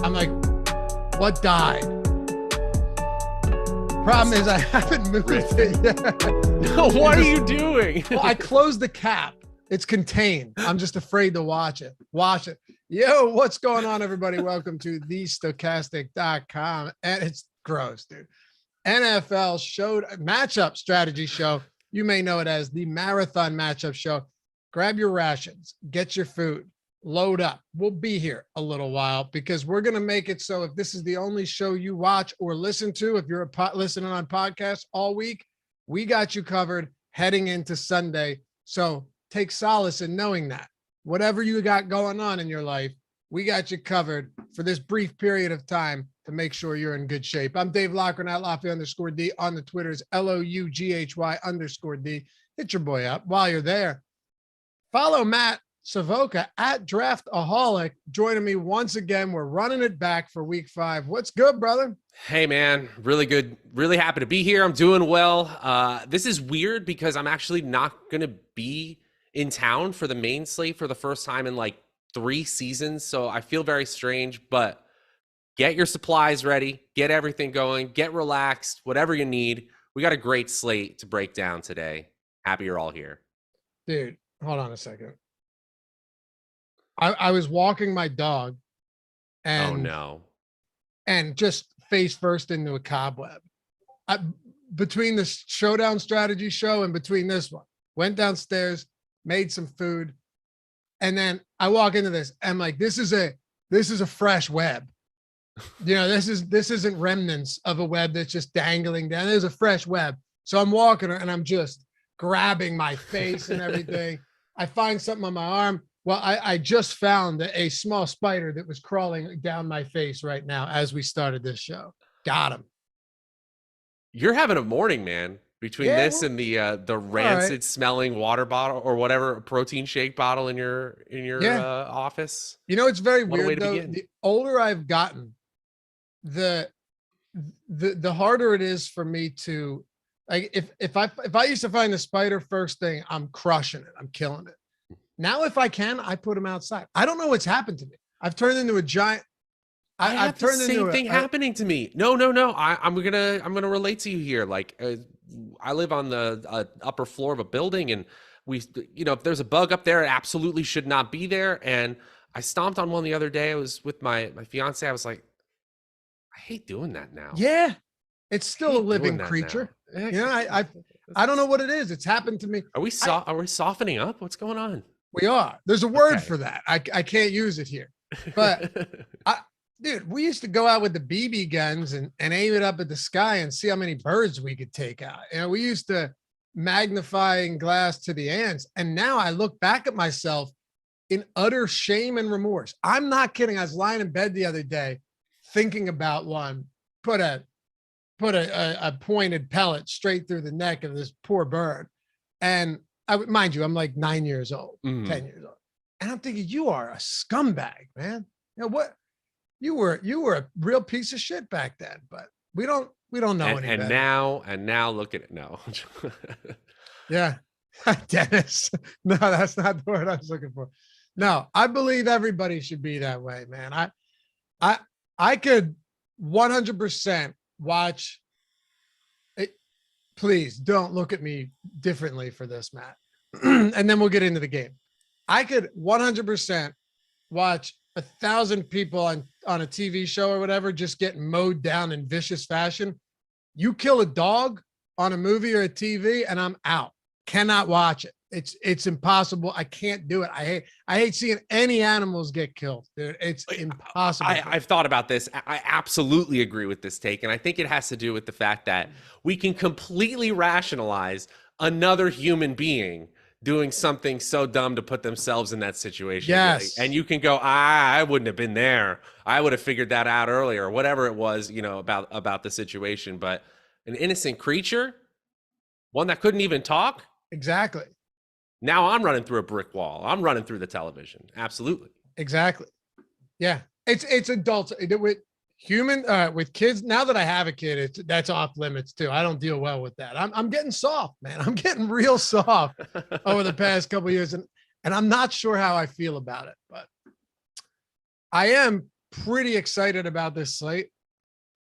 I'm like, what died? Problem is, I haven't moved it yet. No, what are you doing? Well, I closed the cap. It's contained. I'm just afraid to watch it. Watch it. Yo, what's going on, everybody? Welcome to thestokastic.com. And it's gross, dude. NFL showed matchup strategy show. You may know it as the marathon matchup show. Grab your rations, get your food, load up. We'll be here a little while because we're going to make it so if this is the only show you watch or listen to, if you're listening on podcasts all week, we got you covered heading into Sunday. So take solace in knowing that whatever you got going on in your life, we got you covered for this brief period of time to make sure you're in good shape. I'm Dave Loughran at Loughran_D on the Twitters, LOUGHY_D. Hit your boy up while you're there. Follow Matt Savoca at Draftaholic, joining me once again. We're running it back for week 5. What's good, brother? Hey, man. Really good. Really happy to be here. I'm doing well. This is weird because I'm actually not going to be in town for the main slate for the first time in like 3 seasons. So I feel very strange, but get your supplies ready, get everything going, get relaxed, whatever you need. We got a great slate to break down today. Happy you're all here. Dude, hold on a second. I was walking my dog and, oh no, and just face first into a cobweb. Between the showdown strategy show and between this one, went downstairs, made some food. And then I walk into this. I'm like, this is a fresh web. You know, this isn't remnants of a web that's just dangling down. There's a fresh web. So I'm walking and I'm just grabbing my face and everything. I find something on my arm. Well, I just found a small spider that was crawling down my face right now as we started this show. Got him. You're having a morning, man. Between this and the rancid smelling water bottle or whatever protein shake bottle in your office. You know, it's very weird though. The older I've gotten, the harder it is for me to like. If I used to find the spider first thing, I'm crushing it. I'm killing it. Now, if I can, I put them outside. I don't know what's happened to me. I've turned into a giant. I've turned into the same thing happening to me. No. I'm gonna relate to you here. Like, I live on the upper floor of a building, and if there's a bug up there, it absolutely should not be there. And I stomped on one the other day. I was with my fiance. I was like, I hate doing that now. Yeah, it's still a living creature. I don't know what it is. It's happened to me. Are we softening up? What's going on? We are. There's a word for that. I can't use it here, but dude, we used to go out with the BB guns and aim it up at the sky and see how many birds we could take out. You know, we used to magnifying glass to the ants. And now I look back at myself in utter shame and remorse. I'm not kidding. I was lying in bed the other day thinking about one, put a pointed pellet straight through the neck of this poor bird. And mind you, I'm like 9 years old, 10 years old. And I'm thinking, you are a scumbag, man. You know what? You were a real piece of shit back then, but we don't know any better. And now look at it. No. Yeah. Dennis. No, that's not the word I was looking for. No, I believe everybody should be that way, man. I could 100% watch it. Please don't look at me differently for this, Matt. And then we'll get into the game. I could 100% watch 1,000 people on a TV show or whatever just get mowed down in vicious fashion. You kill a dog on a movie or a TV and I'm out. Cannot watch it. It's impossible. I can't do it. I hate seeing any animals get killed, dude. It's impossible. I've thought about this. I absolutely agree with this take. And I think it has to do with the fact that we can completely rationalize another human being doing something so dumb to put themselves in that situation. Yes. And you can go, I wouldn't have been there. I would have figured that out earlier, or whatever it was, about the situation. But an innocent creature, one that couldn't even talk. Exactly. Now I'm running through a brick wall. I'm running through the television. Absolutely. Exactly. Yeah. It's adults with kids. Now that I have a kid, that's off limits too. I don't deal well with that. I'm getting soft, man. I'm getting real soft over the past couple of years. And I'm not sure how I feel about it, but I am pretty excited about this slate.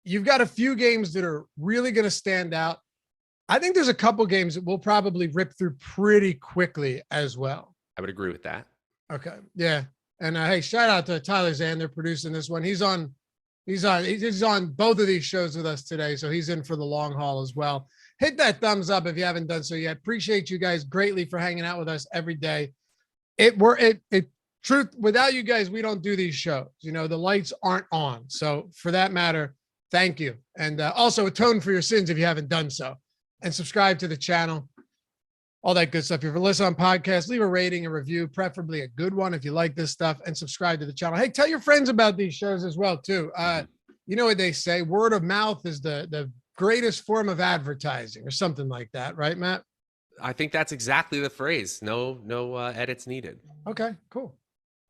You've got a few games that are really going to stand out. I think there's a couple games that we'll probably rip through pretty quickly as well. I would agree with that. Okay. Yeah. And hey, shout out to Tyler Zander producing this one. He's on both of these shows with us today. So he's in for the long haul as well. Hit that thumbs up if you haven't done so yet. Appreciate you guys greatly for hanging out with us every day. Truth, without you guys, we don't do these shows. You know, the lights aren't on. So for that matter, thank you. And also atone for your sins if you haven't done so. And subscribe to the channel. All that good stuff. If you're listening on podcast, leave a rating, a review, preferably a good one if you like this stuff, and subscribe to the channel. Hey, tell your friends about these shows as well, too. You know what they say, word of mouth is the greatest form of advertising or something like that, right, Matt? I think that's exactly the phrase. No edits needed. Okay, cool.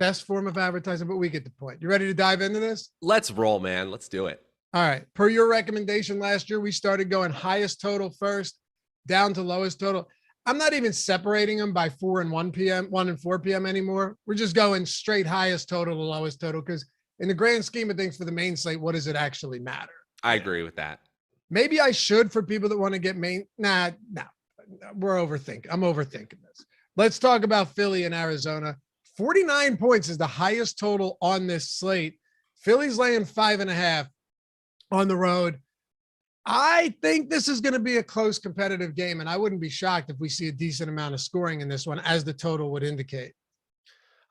Best form of advertising, but we get the point. You ready to dive into this? Let's roll, man. Let's do it. All right. Per your recommendation last year, we started going highest total first, down to lowest total. I'm not even separating them by 4 and 1 p.m., 1 and 4 p.m. anymore. We're just going straight highest total to lowest total because in the grand scheme of things for the main slate, what does it actually matter? I agree with that. Maybe I should for people that want to get main. Nah, we're overthinking. I'm overthinking this. Let's talk about Philly and Arizona. 49 points is the highest total on this slate. Philly's laying 5.5 on the road. I think this is going to be a close competitive game, and I wouldn't be shocked if we see a decent amount of scoring in this one, as the total would indicate.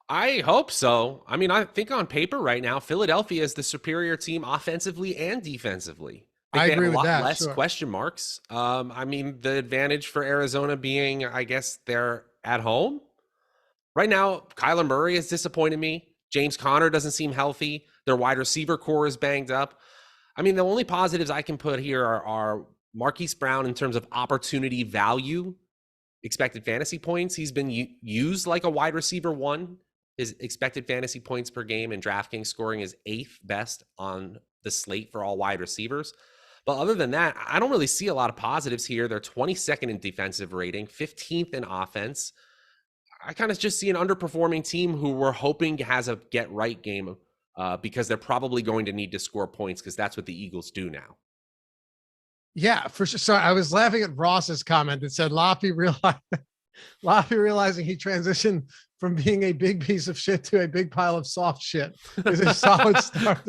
I hope so. I mean, I think on paper right now, Philadelphia is the superior team offensively and defensively. I agree with that. A lot less question marks. I mean, the advantage for Arizona being, I guess, they're at home. Right now, Kyler Murray has disappointed me. James Conner doesn't seem healthy. Their wide receiver core is banged up. I mean, the only positives I can put here are Marquise Brown in terms of opportunity value, expected fantasy points. He's been used like a wide receiver one. His expected fantasy points per game in DraftKings scoring is 8th best on the slate for all wide receivers. But other than that, I don't really see a lot of positives here. They're 22nd in defensive rating, 15th in offense. I kind of just see an underperforming team who we're hoping has a get-right game because they're probably going to need to score points because that's what the Eagles do now. Yeah, for sure. So I was laughing at Ross's comment that said Loppy realizing he transitioned from being a big piece of shit to a big pile of soft shit is a solid start.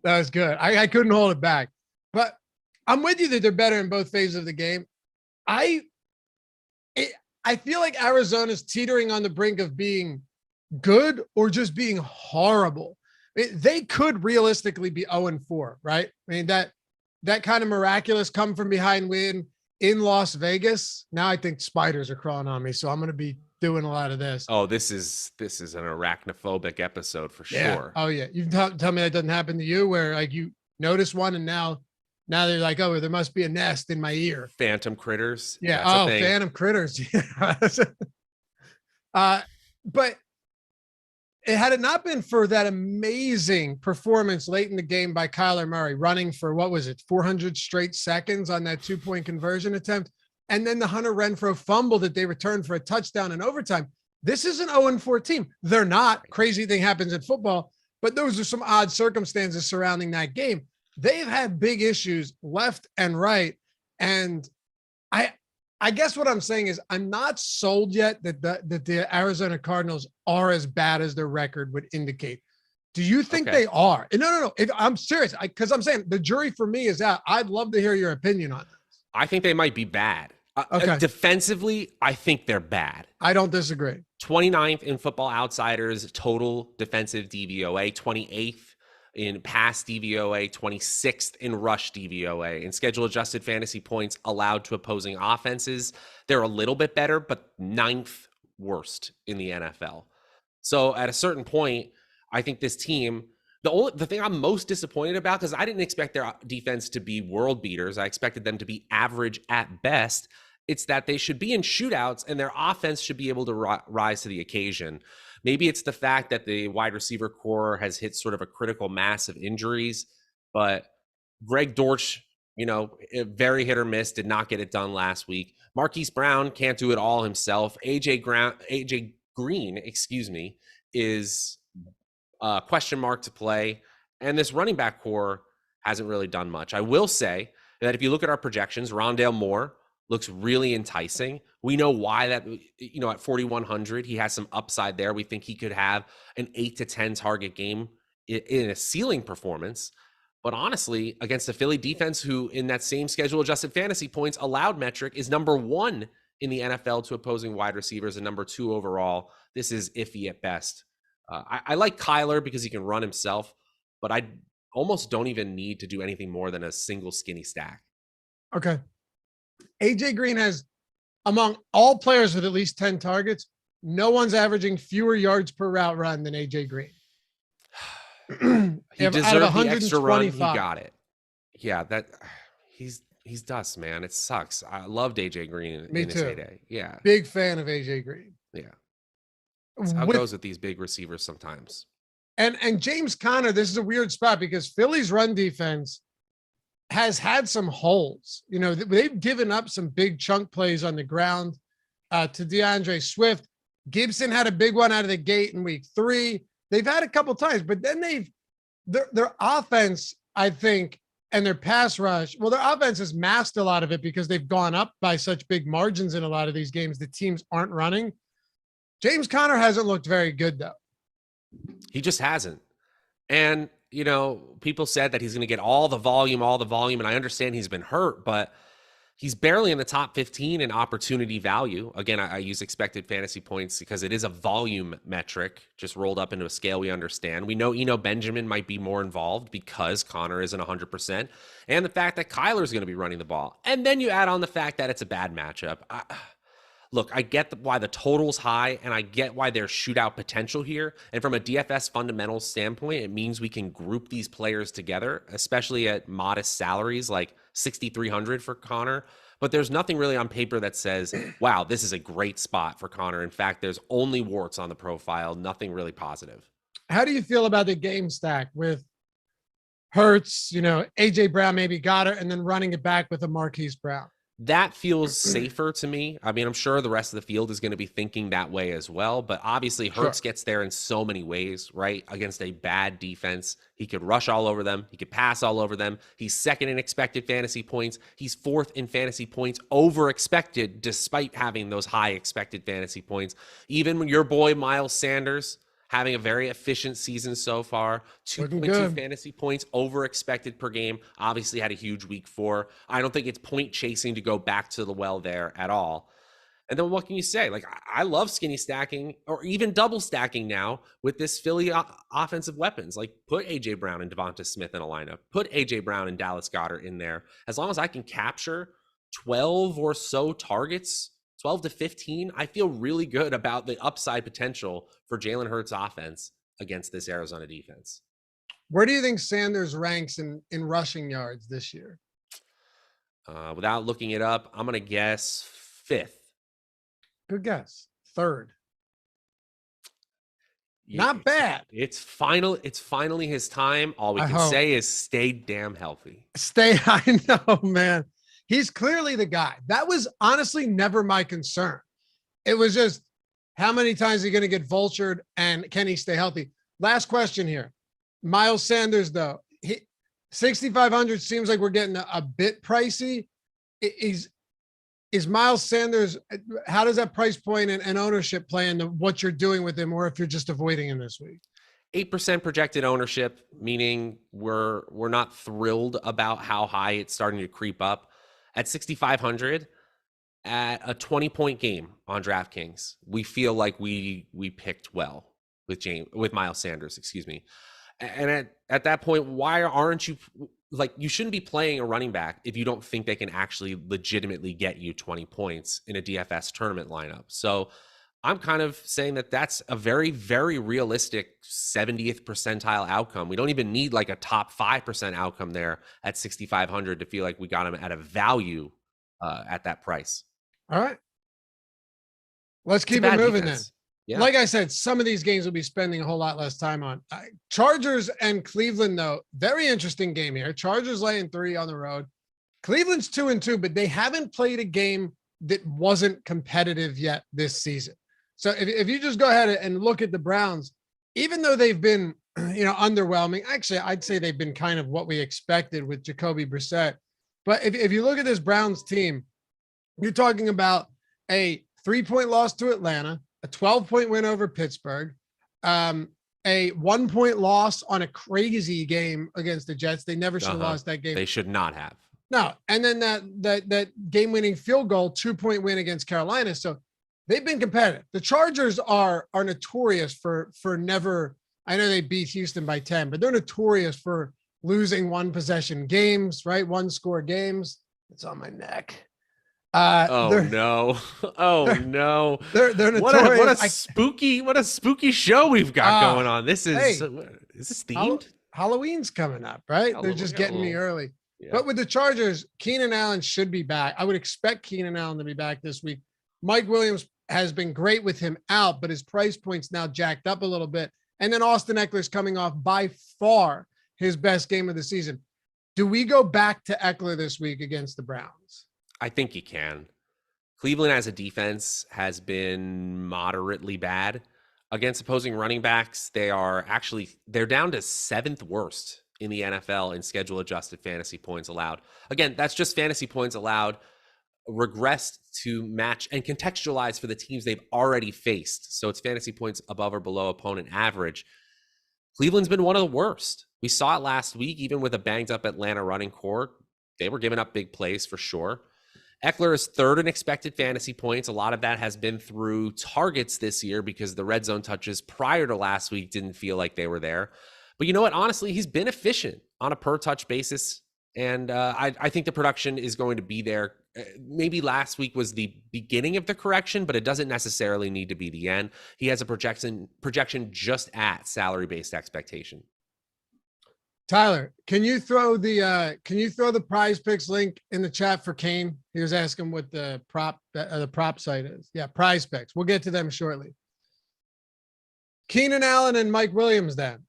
That was good. I couldn't hold it back. But I'm with you that they're better in both phases of the game. I feel like Arizona's teetering on the brink of being good or just being horrible. They could realistically be 0-4, right? I mean, that kind of miraculous come from behind win in Las Vegas. Now I think spiders are crawling on me, so I'm going to be doing a lot of this. Oh, this is an arachnophobic episode for sure. Oh yeah. You tell me that doesn't happen to you where like you notice one and now they're like, oh, there must be a nest in my ear. Phantom critters. Yeah. Oh, phantom critters. But had it not been for that amazing performance late in the game by Kyler Murray running for, 400 straight seconds on that 2-point conversion attempt. And then the Hunter Renfrow fumble that they returned for a touchdown in overtime. This is an 0-4 team. They're not. Crazy thing happens in football, but those are some odd circumstances surrounding that game. They've had big issues left and right. And I guess what I'm saying is I'm not sold yet that the Arizona Cardinals are as bad as their record would indicate. Do you think they are? No. I'm serious because I'm saying the jury for me is out. I'd love to hear your opinion on this. I think they might be bad. Defensively, I think they're bad. I don't disagree. 29th in Football Outsiders total defensive DVOA, 28th in pass DVOA, 26th in rush DVOA. In schedule adjusted fantasy points allowed to opposing offenses, they're a little bit better, but 9th worst in the NFL. So at a certain point, I think this team, the thing I'm most disappointed about, because I didn't expect their defense to be world beaters. I expected them to be average at best. It's that they should be in shootouts and their offense should be able to rise to the occasion. Maybe it's the fact that the wide receiver core has hit sort of a critical mass of injuries, but Greg Dortch, very hit or miss, did not get it done last week. Marquise Brown can't do it all himself. AJ Green, is question mark to play. And this running back core hasn't really done much. I will say that if you look at our projections, Rondale Moore looks really enticing. We know why that, at 4,100, he has some upside there. We think he could have an 8 to 10 target game in a ceiling performance. But honestly, against the Philly defense, who in that same schedule adjusted fantasy points allowed metric is number 1 in the NFL to opposing wide receivers and number 2 overall, this is iffy at best. I like Kyler because he can run himself, but I almost don't even need to do anything more than a single skinny stack. Okay. AJ Green has, among all players with at least 10 targets, no one's averaging fewer yards per route run than AJ Green. He deserved the extra run. He got it. Yeah, he's dust, man. It sucks. I loved AJ Green in his heyday. Yeah. Big fan of AJ Green. Yeah. That's how it goes with these big receivers sometimes. And James Conner, this is a weird spot because Philly's run defense has had some holes. They've given up some big chunk plays on the ground to DeAndre Swift. Gibson had a big one out of the gate in week 3. They've had a couple times, but then their offense, I think, and their pass rush, well, their offense has masked a lot of it because they've gone up by such big margins in a lot of these games. The teams aren't running. James Conner hasn't looked very good, though. He just hasn't. And, people said that he's going to get all the volume. And I understand he's been hurt, but he's barely in the top 15 in opportunity value. Again, I use expected fantasy points because it is a volume metric just rolled up into a scale we understand. We know Eno Benjamin might be more involved because Connor isn't 100%, and the fact that Kyler's going to be running the ball. And then you add on the fact that it's a bad matchup. Look, I get why the total's high, and I get why there's shootout potential here. And from a DFS fundamentals standpoint, it means we can group these players together, especially at modest salaries like 6,300 for Connor. But there's nothing really on paper that says, wow, this is a great spot for Connor. In fact, there's only warts on the profile, nothing really positive. How do you feel about the game stack with Hurts, AJ Brown, maybe Goddard, and then running it back with a Marquise Brown? That feels safer to me. I mean, I'm sure the rest of the field is going to be thinking that way as well, but obviously Hurts gets there in so many ways, right? Against a bad defense. He could rush all over them. He could pass all over them. He's second in expected fantasy points. He's 4th in fantasy points over expected, despite having those high expected fantasy points. Even when your boy Miles Sanders having a very efficient season so far, 2.2 fantasy points over expected per game. Obviously had a huge week 4. I don't think it's point chasing to go back to the well there at all. And then what can you say? Like, I love skinny stacking or even double stacking now with this Philly offensive weapons. Like, put AJ Brown and Devonta Smith in a lineup. Put AJ Brown and Dallas Goedert in there. As long as I can capture 12 or so targets, 12 to 15, I feel really good about the upside potential for Jalen Hurts' offense against this Arizona defense. Where do you think Sanders ranks in rushing yards this year? Without looking it up, I'm going to guess 5th. Good guess. 3rd. Not bad. It's finally his time. All we can say is stay damn healthy. I know, man. He's clearly the guy. That was honestly never my concern. It was just how many times is he going to get vultured and can he stay healthy? Last question here. Miles Sanders, though, 6,500 seems like we're getting a bit pricey. Is Miles Sanders, how does that price point and ownership play into what you're doing with him, or if you're just avoiding him this week? 8% projected ownership, meaning we're not thrilled about how high it's starting to creep up. At 6,500, at a 20-point game on DraftKings, we feel like we picked well with Miles Sanders, excuse me. And at that point, why aren't you you shouldn't be playing a running back if you don't think they can actually legitimately get you 20 points in a DFS tournament lineup. So I'm kind of saying that that's a very, very realistic 70th percentile outcome. We don't even need like a top 5% outcome there at 6,500 to feel like we got him at a value at that price. All right. Let's keep it moving then. Yeah. Like I said, some of these games we'll be spending a whole lot less time on. Chargers and Cleveland, though, very interesting game here. Chargers laying 3 on the road. Cleveland's 2-2, but they haven't played a game that wasn't competitive yet this season. So if you just go ahead and look at the Browns, even though they've been underwhelming. Actually, I'd say they've been kind of what we expected with Jacoby Brissett. But if you look at this Browns team, you're talking about a 3-point loss to Atlanta, a 12-point win over Pittsburgh, a 1-point loss on a crazy game against the Jets. They never should have lost that game. They should not have. No. And then that game-winning field goal, 2-point win against Carolina. So they've been competitive. The Chargers are notorious for never, I know they beat Houston by 10, but they're notorious for losing one possession games, right? One score games. It's on my neck. Oh no! They're notorious. What a spooky show we've got going on. This is this themed? Halloween's coming up, right? They're just getting me early. Yeah. But with the Chargers, Keenan Allen should be back. I would expect Keenan Allen to be back this week. Mike Williams has been great with him out, but his price point's now jacked up a little bit. And then Austin Eckler's coming off by far his best game of the season. Do we go back to Eckler this week against the Browns? I think you can. Cleveland as a defense has been moderately bad against opposing running backs. They're down to 7th worst in the NFL in schedule adjusted fantasy points allowed. Again, that's just fantasy points allowed regressed to match and contextualize for the teams they've already faced. So it's fantasy points above or below opponent average. Cleveland's been one of the worst. We saw it last week, even with a banged up Atlanta running core. They were giving up big plays for sure. Eckler is 3rd in expected fantasy points. A lot of that has been through targets this year because the red zone touches prior to last week didn't feel like they were there. But you know what? Honestly, he's been efficient on a per touch basis. And I think the production is going to be there. Maybe last week was the beginning of the correction, but it doesn't necessarily need to be the end. He has a projection just at salary-based expectation. Tyler, can you throw the PrizePicks link in the chat for Kane? He was asking what the prop site is. Yeah, PrizePicks. We'll get to them shortly. Keenan Allen and Mike Williams then.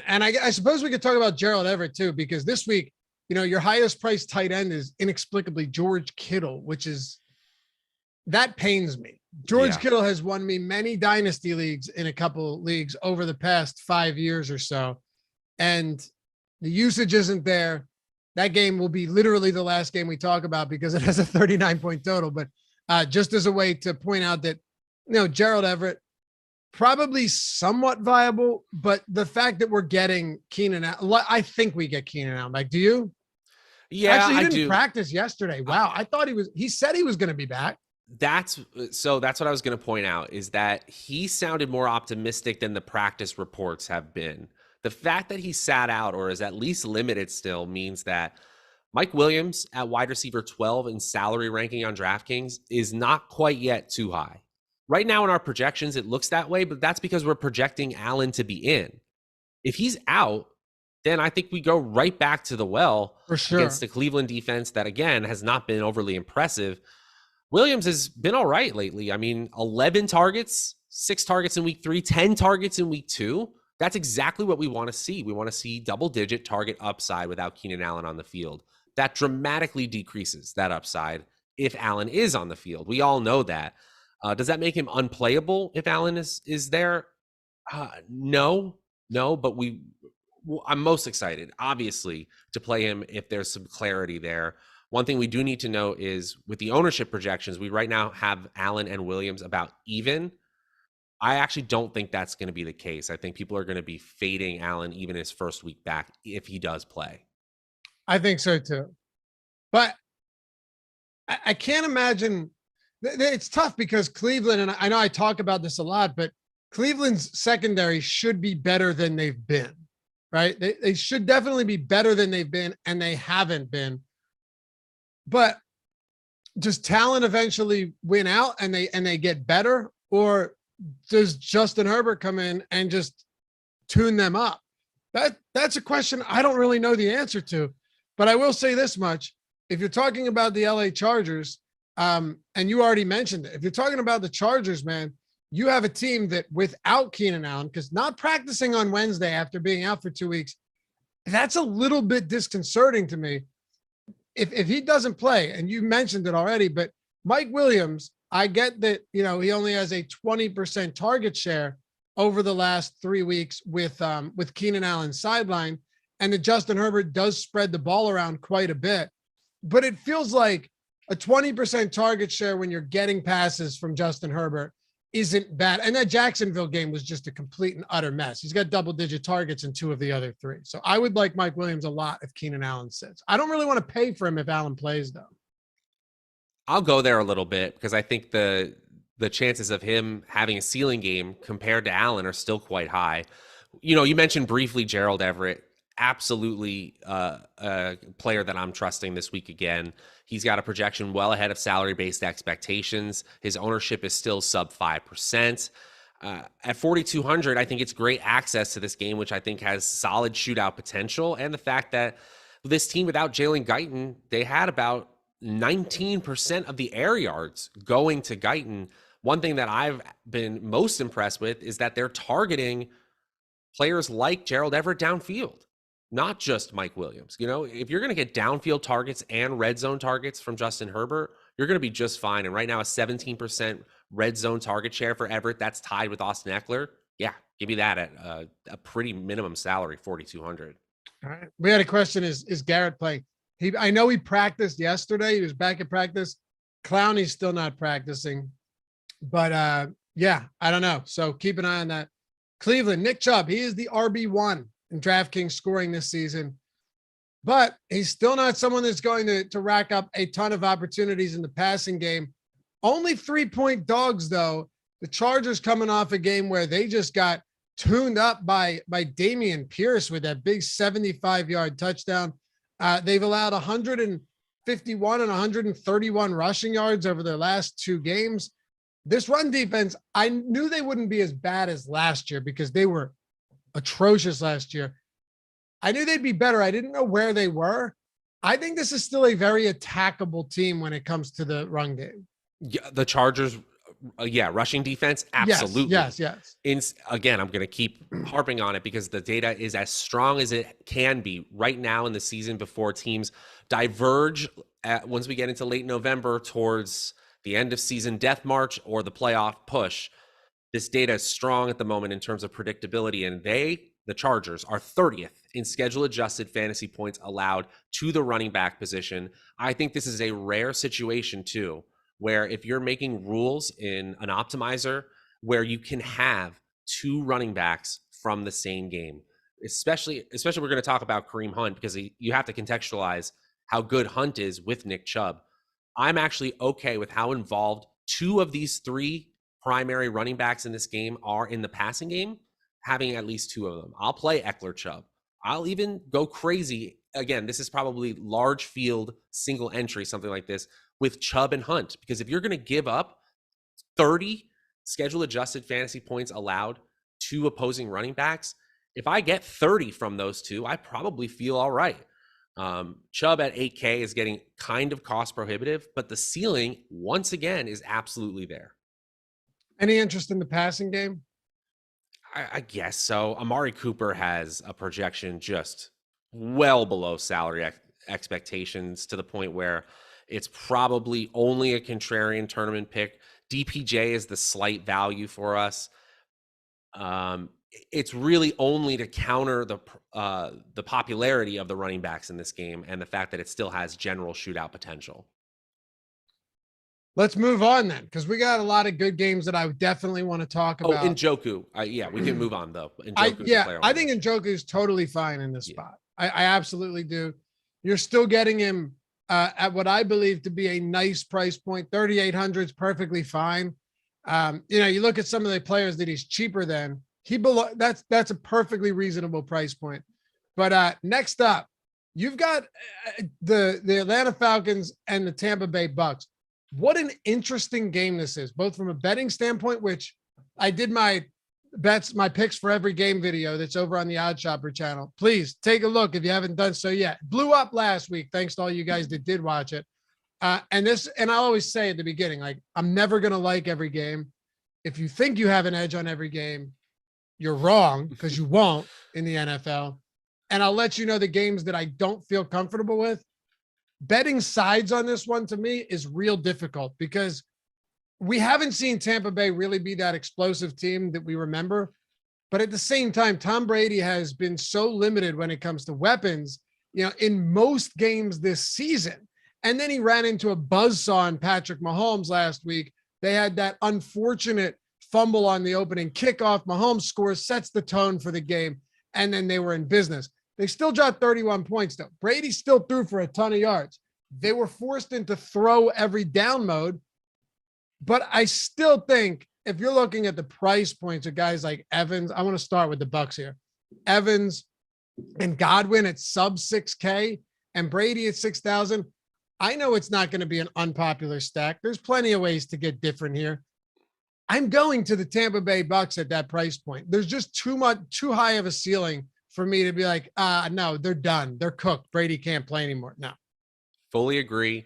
And I suppose we could talk about Gerald Everett too, because this week, your highest priced tight end is inexplicably George Kittle, that pains me. George Kittle has won me many dynasty leagues in a couple leagues over the past 5 years or so. And the usage isn't there. That game will be literally the last game we talk about because it has a 39-point total. But just as a way to point out that, Gerald Everett, probably somewhat viable, but the fact that we're getting Keenan Allen, I think we get Keenan Allen. Like, do you? Yeah, actually, he didn't practice yesterday. Wow. I thought he said he was going to be back. That's what I was going to point out is that he sounded more optimistic than the practice reports have been. The fact that he sat out or is at least limited still means that Mike Williams at wide receiver 12 in salary ranking on DraftKings is not quite yet too high. Right now in our projections, it looks that way, but that's because we're projecting Allen to be in. If he's out, then I think we go right back to the well for sure against the Cleveland defense that, again, has not been overly impressive. Williams has been all right lately. I mean, 11 targets, 6 targets in week 3, 10 targets in week 2. That's exactly what we want to see. We want to see double-digit target upside without Keenan Allen on the field. That dramatically decreases that upside if Allen is on the field. We all know that. Does that make him unplayable if Allen is there? No, but I'm most excited, obviously, to play him if there's some clarity there. One thing we do need to know is with the ownership projections, we right now have Allen and Williams about even. I actually don't think that's going to be the case. I think people are going to be fading Allen even his first week back if he does play. I think so too. But I can't imagine. It's tough because Cleveland, and I know I talk about this a lot, but Cleveland's secondary should be better than they've been, right? They should definitely be better than they've been, and they haven't been. But does talent eventually win out and they get better, or does Justin Herbert come in and just tune them up? That's a question I don't really know the answer to, but I will say this much. If you're talking about the LA Chargers, and you already mentioned it, if you're talking about the Chargers, man, you have a team that without Keenan Allen, because not practicing on Wednesday after being out for 2 weeks, that's a little bit disconcerting to me. If he doesn't play, and you mentioned it already, but Mike Williams, I get that, he only has a 20% target share, over the last 3 weeks with Keenan Allen sideline, and that Justin Herbert does spread the ball around quite a bit. But it feels like a 20% target share when you're getting passes from Justin Herbert isn't bad. And that Jacksonville game was just a complete and utter mess. He's got double-digit targets in 2 of the other 3. So I would like Mike Williams a lot if Keenan Allen sits. I don't really want to pay for him if Allen plays, though. I'll go there a little bit because I think the chances of him having a ceiling game compared to Allen are still quite high. You know, you mentioned briefly Gerald Everett. Absolutely a player that I'm trusting this week again. He's got a projection well ahead of salary-based expectations. His ownership is still sub 5%. At 4,200, I think it's great access to this game, which I think has solid shootout potential. And the fact that this team without Jalen Guyton, they had about 19% of the air yards going to Guyton. One thing that I've been most impressed with is that they're targeting players like Gerald Everett downfield, not just Mike Williams. You know, if you're going to get downfield targets and red zone targets from Justin Herbert, you're going to be just fine. And right now, a 17% red zone target share for Everett, that's tied with Austin Eckler. Yeah, give me that at a pretty minimum salary, 4,200. All right. We had a question: Is Garrett playing? I know he practiced yesterday. He was back at practice. Clowney's still not practicing, but yeah, I don't know. So keep an eye on that. Cleveland, Nick Chubb, he is the RB1 in DraftKings scoring this season, but he's still not someone that's going to rack up a ton of opportunities in the passing game. Only 3-point dogs, though. The Chargers coming off a game where they just got tuned up by Dameon Pierce with that big 75-yard touchdown. They've allowed 151 and 131 rushing yards over their last 2 games. This run defense, I knew they wouldn't be as bad as last year because they were atrocious last year. I knew they'd be better. I didn't know where they were. I think this is still a very attackable team when it comes to the run game. Yeah, the Chargers, rushing defense, absolutely. Yes. Again, I'm going to keep harping on it because the data is as strong as it can be right now in the season before teams diverge once we get into late November towards the end of season death march or the playoff push. This data is strong at the moment in terms of predictability, and the Chargers, are 30th in schedule-adjusted fantasy points allowed to the running back position. I think this is a rare situation, too, where if you're making rules in an optimizer where you can have 2 running backs from the same game, especially we're going to talk about Kareem Hunt because you have to contextualize how good Hunt is with Nick Chubb. I'm actually okay with how involved 2 of these 3 primary running backs in this game are in the passing game, having at least 2 of them. I'll play Eckler Chubb. I'll even go crazy. Again, this is probably large field, single entry, something like this, with Chubb and Hunt. Because if you're going to give up 30 schedule-adjusted fantasy points allowed to opposing running backs, if I get 30 from those 2, I probably feel all right. Chubb at 8K is getting kind of cost prohibitive, but the ceiling, once again, is absolutely there. Any interest in the passing game? I guess so. Amari Cooper has a projection just well below salary expectations to the point where it's probably only a contrarian tournament pick. DPJ is the slight value for us. It's really only to counter the popularity of the running backs in this game and the fact that it still has general shootout potential. Let's move on then, because we got a lot of good games that I definitely want to talk about. Oh, Njoku. We can move on, though. I think Njoku is totally fine in this spot. I absolutely do. You're still getting him at what I believe to be a nice price point. 3,800 is perfectly fine. You look at some of the players that he's cheaper than. That's a perfectly reasonable price point. But next up, you've got the Atlanta Falcons and the Tampa Bay Bucks. What an interesting game this is, both from a betting standpoint, which I did my picks for every game video that's over on the Odd Shopper channel. Please take a look if you haven't done so yet. Blew up last week, thanks to all you guys that did watch it. And I'll always say at the beginning, like, I'm never going to like every game. If you think you have an edge on every game, you're wrong, because you won't in the NFL. And I'll let you know the games that I don't feel comfortable with. Betting sides on this one, to me, is real difficult because we haven't seen Tampa Bay really be that explosive team that we remember. But at the same time, Tom Brady has been so limited when it comes to weapons, in most games this season. And then he ran into a buzzsaw in Patrick Mahomes last week. They had that unfortunate fumble on the opening kickoff. Mahomes scores, sets the tone for the game, and then they were in business. They still dropped 31 points, though. Brady still threw for a ton of yards. They were forced into throw every down mode. But I still think if you're looking at the price points of guys like Evans, I want to start with the Bucs here. Evans and Godwin at sub 6K and Brady at 6,000. I know it's not going to be an unpopular stack. There's plenty of ways to get different here. I'm going to the Tampa Bay Bucs at that price point. There's just too high of a ceiling for me to be like, no, they're done. They're cooked. Brady can't play anymore. No. Fully agree.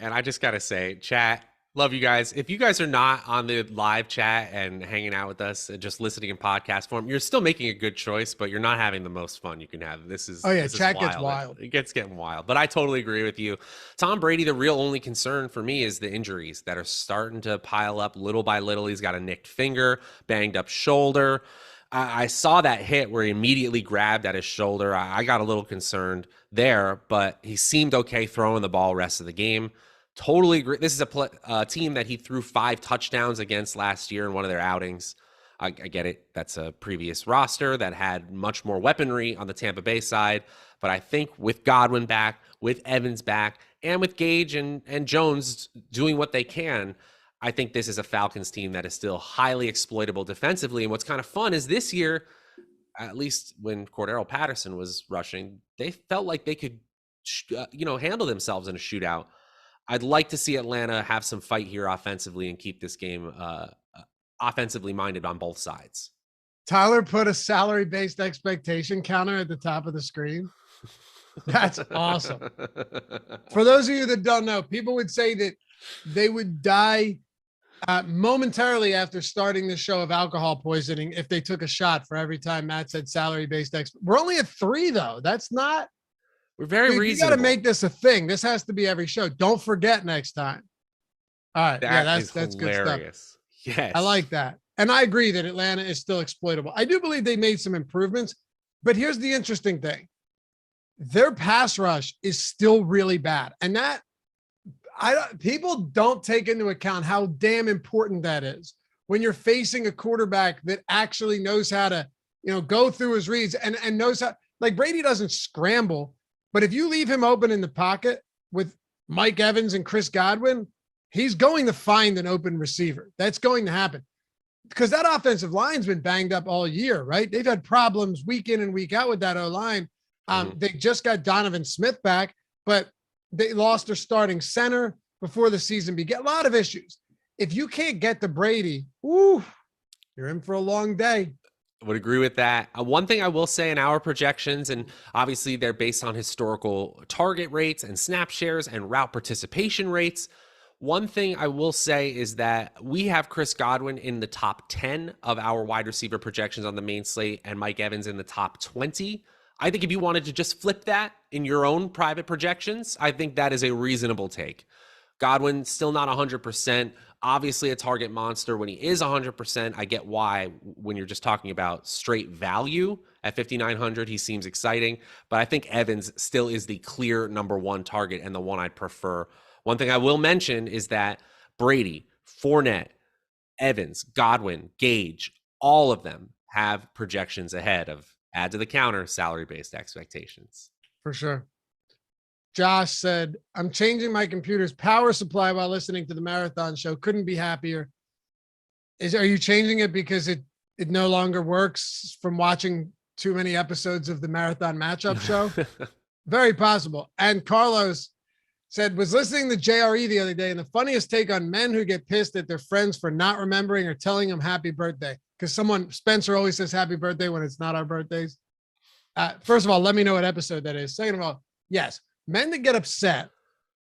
And I just got to say, chat, love you guys. If you guys are not on the live chat and hanging out with us and just listening in podcast form, you're still making a good choice, but you're not having the most fun you can have. This is chat wild. Gets wild. It gets getting wild. But I totally agree with you. Tom Brady, the real only concern for me is the injuries that are starting to pile up little by little. He's got a nicked finger, banged up shoulder. I saw that hit where he immediately grabbed at his shoulder. I got a little concerned there, but he seemed okay throwing the ball rest of the game. Totally agree. This is a team that he threw 5 touchdowns against last year in one of their outings. I get it. That's a previous roster that had much more weaponry on the Tampa Bay side. But I think with Godwin back, with Evans back, and with Gage and Jones doing what they can, I think this is a Falcons team that is still highly exploitable defensively. And what's kind of fun is this year, at least when Cordero Patterson was rushing, they felt like they could, handle themselves in a shootout. I'd like to see Atlanta have some fight here offensively and keep this game offensively minded on both sides. Tyler put a salary-based expectation counter at the top of the screen. That's awesome. For those of you that don't know, people would say that they would die momentarily after starting the show of alcohol poisoning if they took a shot for every time Matt said salary-based. We're only at 3, though. That's not. We're very reasonable. You got to make this a thing. This has to be every show. Don't forget next time. All right. That's good stuff. Yes. I like that. And I agree that Atlanta is still exploitable. I do believe they made some improvements, but here's the interesting thing. Their pass rush is still really bad. And that people don't take into account how damn important that is when you're facing a quarterback that actually knows how to, go through his reads and knows how, like Brady doesn't scramble, but if you leave him open in the pocket with Mike Evans and Chris Godwin, he's going to find an open receiver. That's going to happen because that offensive line's been banged up all year, right? They've had problems week in and week out with that O-line. They just got Donovan Smith back, but they lost their starting center before the season began. A lot of issues. If you can't get to Brady, you're in for a long day. Would agree with that. One thing I will say in our projections, and obviously they're based on historical target rates and snap shares and route participation rates. One thing I will say is that we have Chris Godwin in the top 10 of our wide receiver projections on the main slate and Mike Evans in the top 20. I think if you wanted to just flip that in your own private projections, I think that is a reasonable take. Godwin still not 100%. Obviously a target monster. When he is 100%, I get why when you're just talking about straight value at 5,900, he seems exciting. But I think Evans still is the clear number 1 target and the one I'd prefer. One thing I will mention is that Brady, Fournette, Evans, Godwin, Gage, all of them have projections ahead of add to the counter salary-based expectations. For sure. Josh said, I'm changing my computer's power supply while listening to the marathon show. Couldn't be happier. Are you changing it because it no longer works from watching too many episodes of the marathon matchup show? Very possible. And Carlos said, was listening to JRE the other day, and the funniest take on men who get pissed at their friends for not remembering or telling them happy birthday. Because Spencer always says happy birthday when it's not our birthdays. First of all, let me know what episode that is. Second of all, yes, men that get upset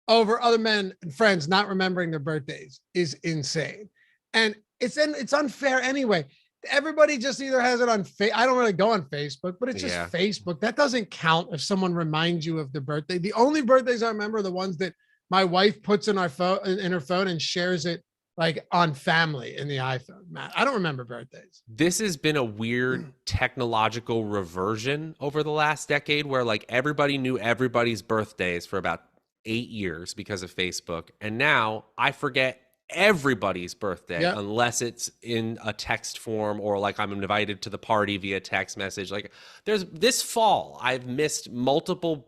over other men and friends not remembering their birthdays is insane. And it's unfair anyway. Everybody just either has it on I don't really go on Facebook, but it's just Facebook. That doesn't count if someone reminds you of the birthday. The only birthdays I remember are the ones that my wife puts in her phone and shares it like on family in the iPhone, Matt. I don't remember birthdays. This has been a weird technological reversion over the last decade where like everybody knew everybody's birthdays for about 8 years because of Facebook. And now I forget everybody's birthday unless it's in a text form or like I'm invited to the party via text message. Like there's this fall, I've missed multiple.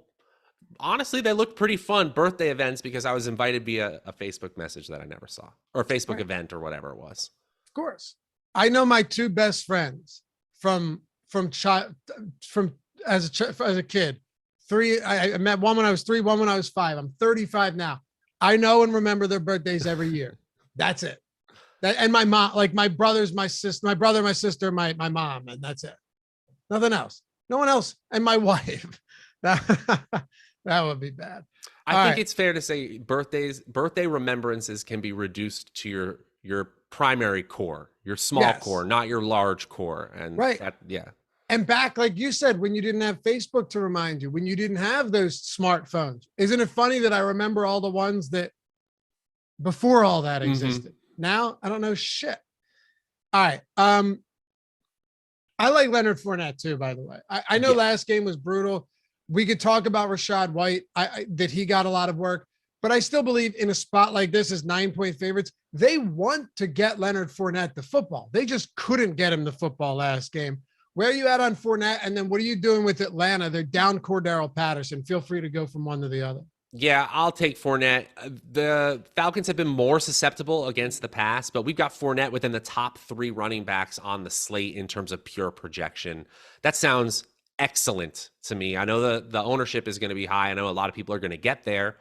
Honestly, they looked pretty fun birthday events because I was invited via a Facebook message that I never saw or a Facebook event or whatever it was. Of course. I know my two best friends from as a kid. Three, I met one when I was 3, one when I was 5. I'm 35 now. I know and remember their birthdays every year. That's it. And my mom, like my brothers, my sister, my brother, my sister, my mom, and that's it. Nothing else. No one else. And my wife. That would be bad. I think it's fair to say birthday remembrances can be reduced to your primary core, your small core, not your large core. And And back, like you said, when you didn't have Facebook to remind you, when you didn't have those smartphones, isn't it funny that I remember all the ones that before all that existed? Now I don't know shit. All right. I like Leonard Fournette too, by the way. I know last game was brutal. We could talk about Rachaad White, that he got a lot of work, but I still believe in a spot like this as 9-point favorites, they want to get Leonard Fournette the football. They just couldn't get him the football last game. Where are you at on Fournette? And then what are you doing with Atlanta? They're down Cordarrelle Patterson. Feel free to go from one to the other. Yeah, I'll take Fournette. The Falcons have been more susceptible against the pass, but we've got Fournette within the top 3 running backs on the slate in terms of pure projection. That sounds excellent to me. I know the ownership is going to be high. I know a lot of people are going to get there.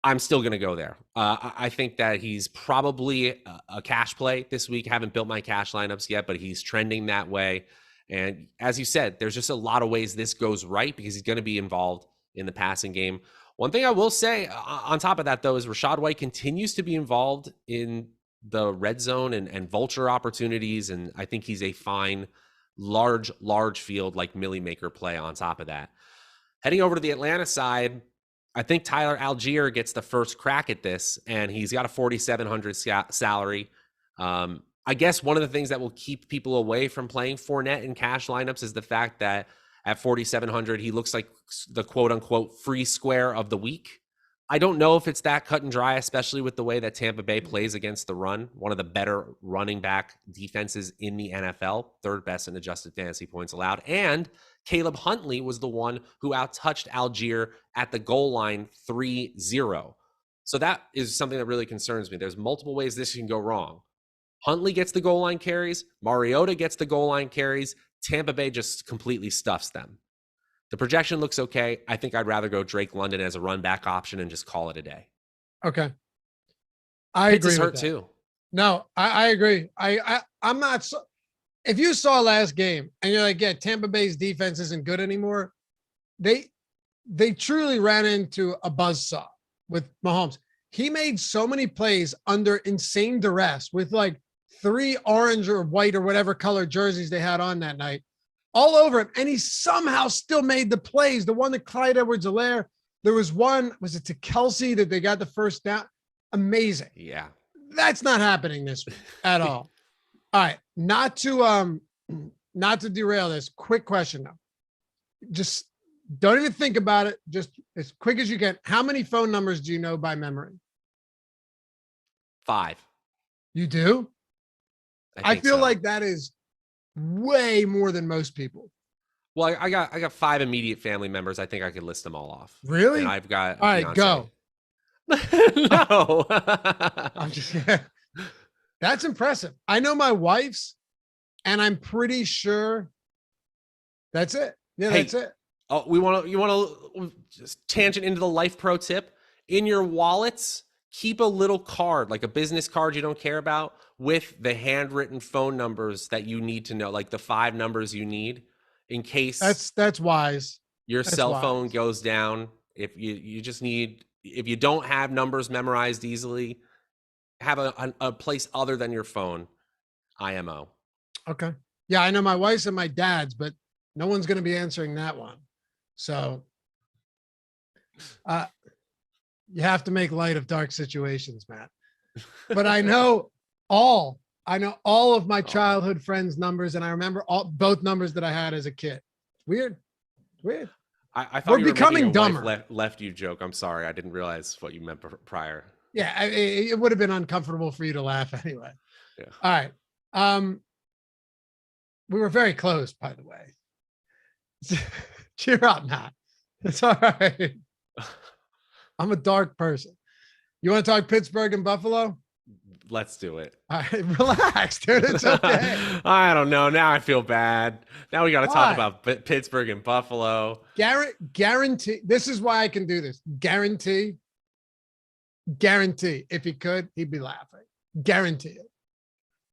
I'm still going to go there. I think that he's probably a cash play this week. Haven't built my cash lineups yet, but he's trending that way. And as you said, there's just a lot of ways this goes right because he's going to be involved in the passing game. One thing I will say on top of that, though, is Rachaad White continues to be involved in the red zone and vulture opportunities. And I think he's a fine, large field like Millie Maker play on top of that. Heading over to the Atlanta side, I think Tyler Algier gets the first crack at this, and he's got a $4,700 salary. I guess one of the things that will keep people away from playing Fournette in cash lineups is the fact that at 4,700, he looks like the quote-unquote free square of the week. I don't know if it's that cut and dry, especially with the way that Tampa Bay plays against the run. One of the better running back defenses in the NFL, 3rd best in adjusted fantasy points allowed. And Caleb Huntley was the one who outtouched Algier at the goal line 3-0. So that is something that really concerns me. There's multiple ways this can go wrong. Huntley gets the goal line carries. Mariota gets the goal line carries. Tampa Bay just completely stuffs them. The projection looks okay. I think I'd rather go Drake London as a run back option and just call it a day. Okay. I agree. Pitts is hurt too. No, I agree. I'm not. If you saw last game and you're like, yeah, Tampa Bay's defense isn't good anymore. They truly ran into a buzzsaw with Mahomes. He made so many plays under insane duress with like 3 orange or white or whatever color jerseys they had on that night all over him. And he somehow still made the plays. The one that Clyde Edwards-Helaire, there was one, was it to Kelsey that they got the first down? Amazing. Yeah. That's not happening this week at all. All right. Not to derail this. Quick question though. Just don't even think about it. Just as quick as you can. How many phone numbers do you know by memory? 5. You do? I feel like that is way more than most people. Well, I got 5 immediate family members. I think I could list them all off. Really? And I've got. All right, go. No. I'm just. That's impressive. I know my wife's, and I'm pretty sure that's it. Yeah, that's it. Oh, you want to just tangent into the life pro tip in your wallets. Keep a little card, like a business card you don't care about, with the handwritten phone numbers that you need to know, like the 5 numbers you need in case that's wise. Your cell phone goes down. If you just need, if you don't have numbers memorized easily, have a place other than your phone. IMO. Okay. Yeah, I know my wife's and my dad's, but no one's going to be answering that one. So you have to make light of dark situations, Matt. but I know all of my childhood friends' numbers, and I remember both numbers that I had as a kid. Weird. I thought We're you were becoming making your dumber. wife left you joke. I'm sorry. I didn't realize what you meant prior. Yeah, it would have been uncomfortable for you to laugh anyway. Yeah. All right. We were very close, by the way. Cheer up, Matt. It's all right. I'm a dark person. You want to talk Pittsburgh and Buffalo? Let's do it. All right, relax, dude. It's okay. I don't know. Now I feel bad. Now we got to talk about Pittsburgh and Buffalo. Guarantee. This is why I can do this. Guarantee. If he could, he'd be laughing. Guarantee it.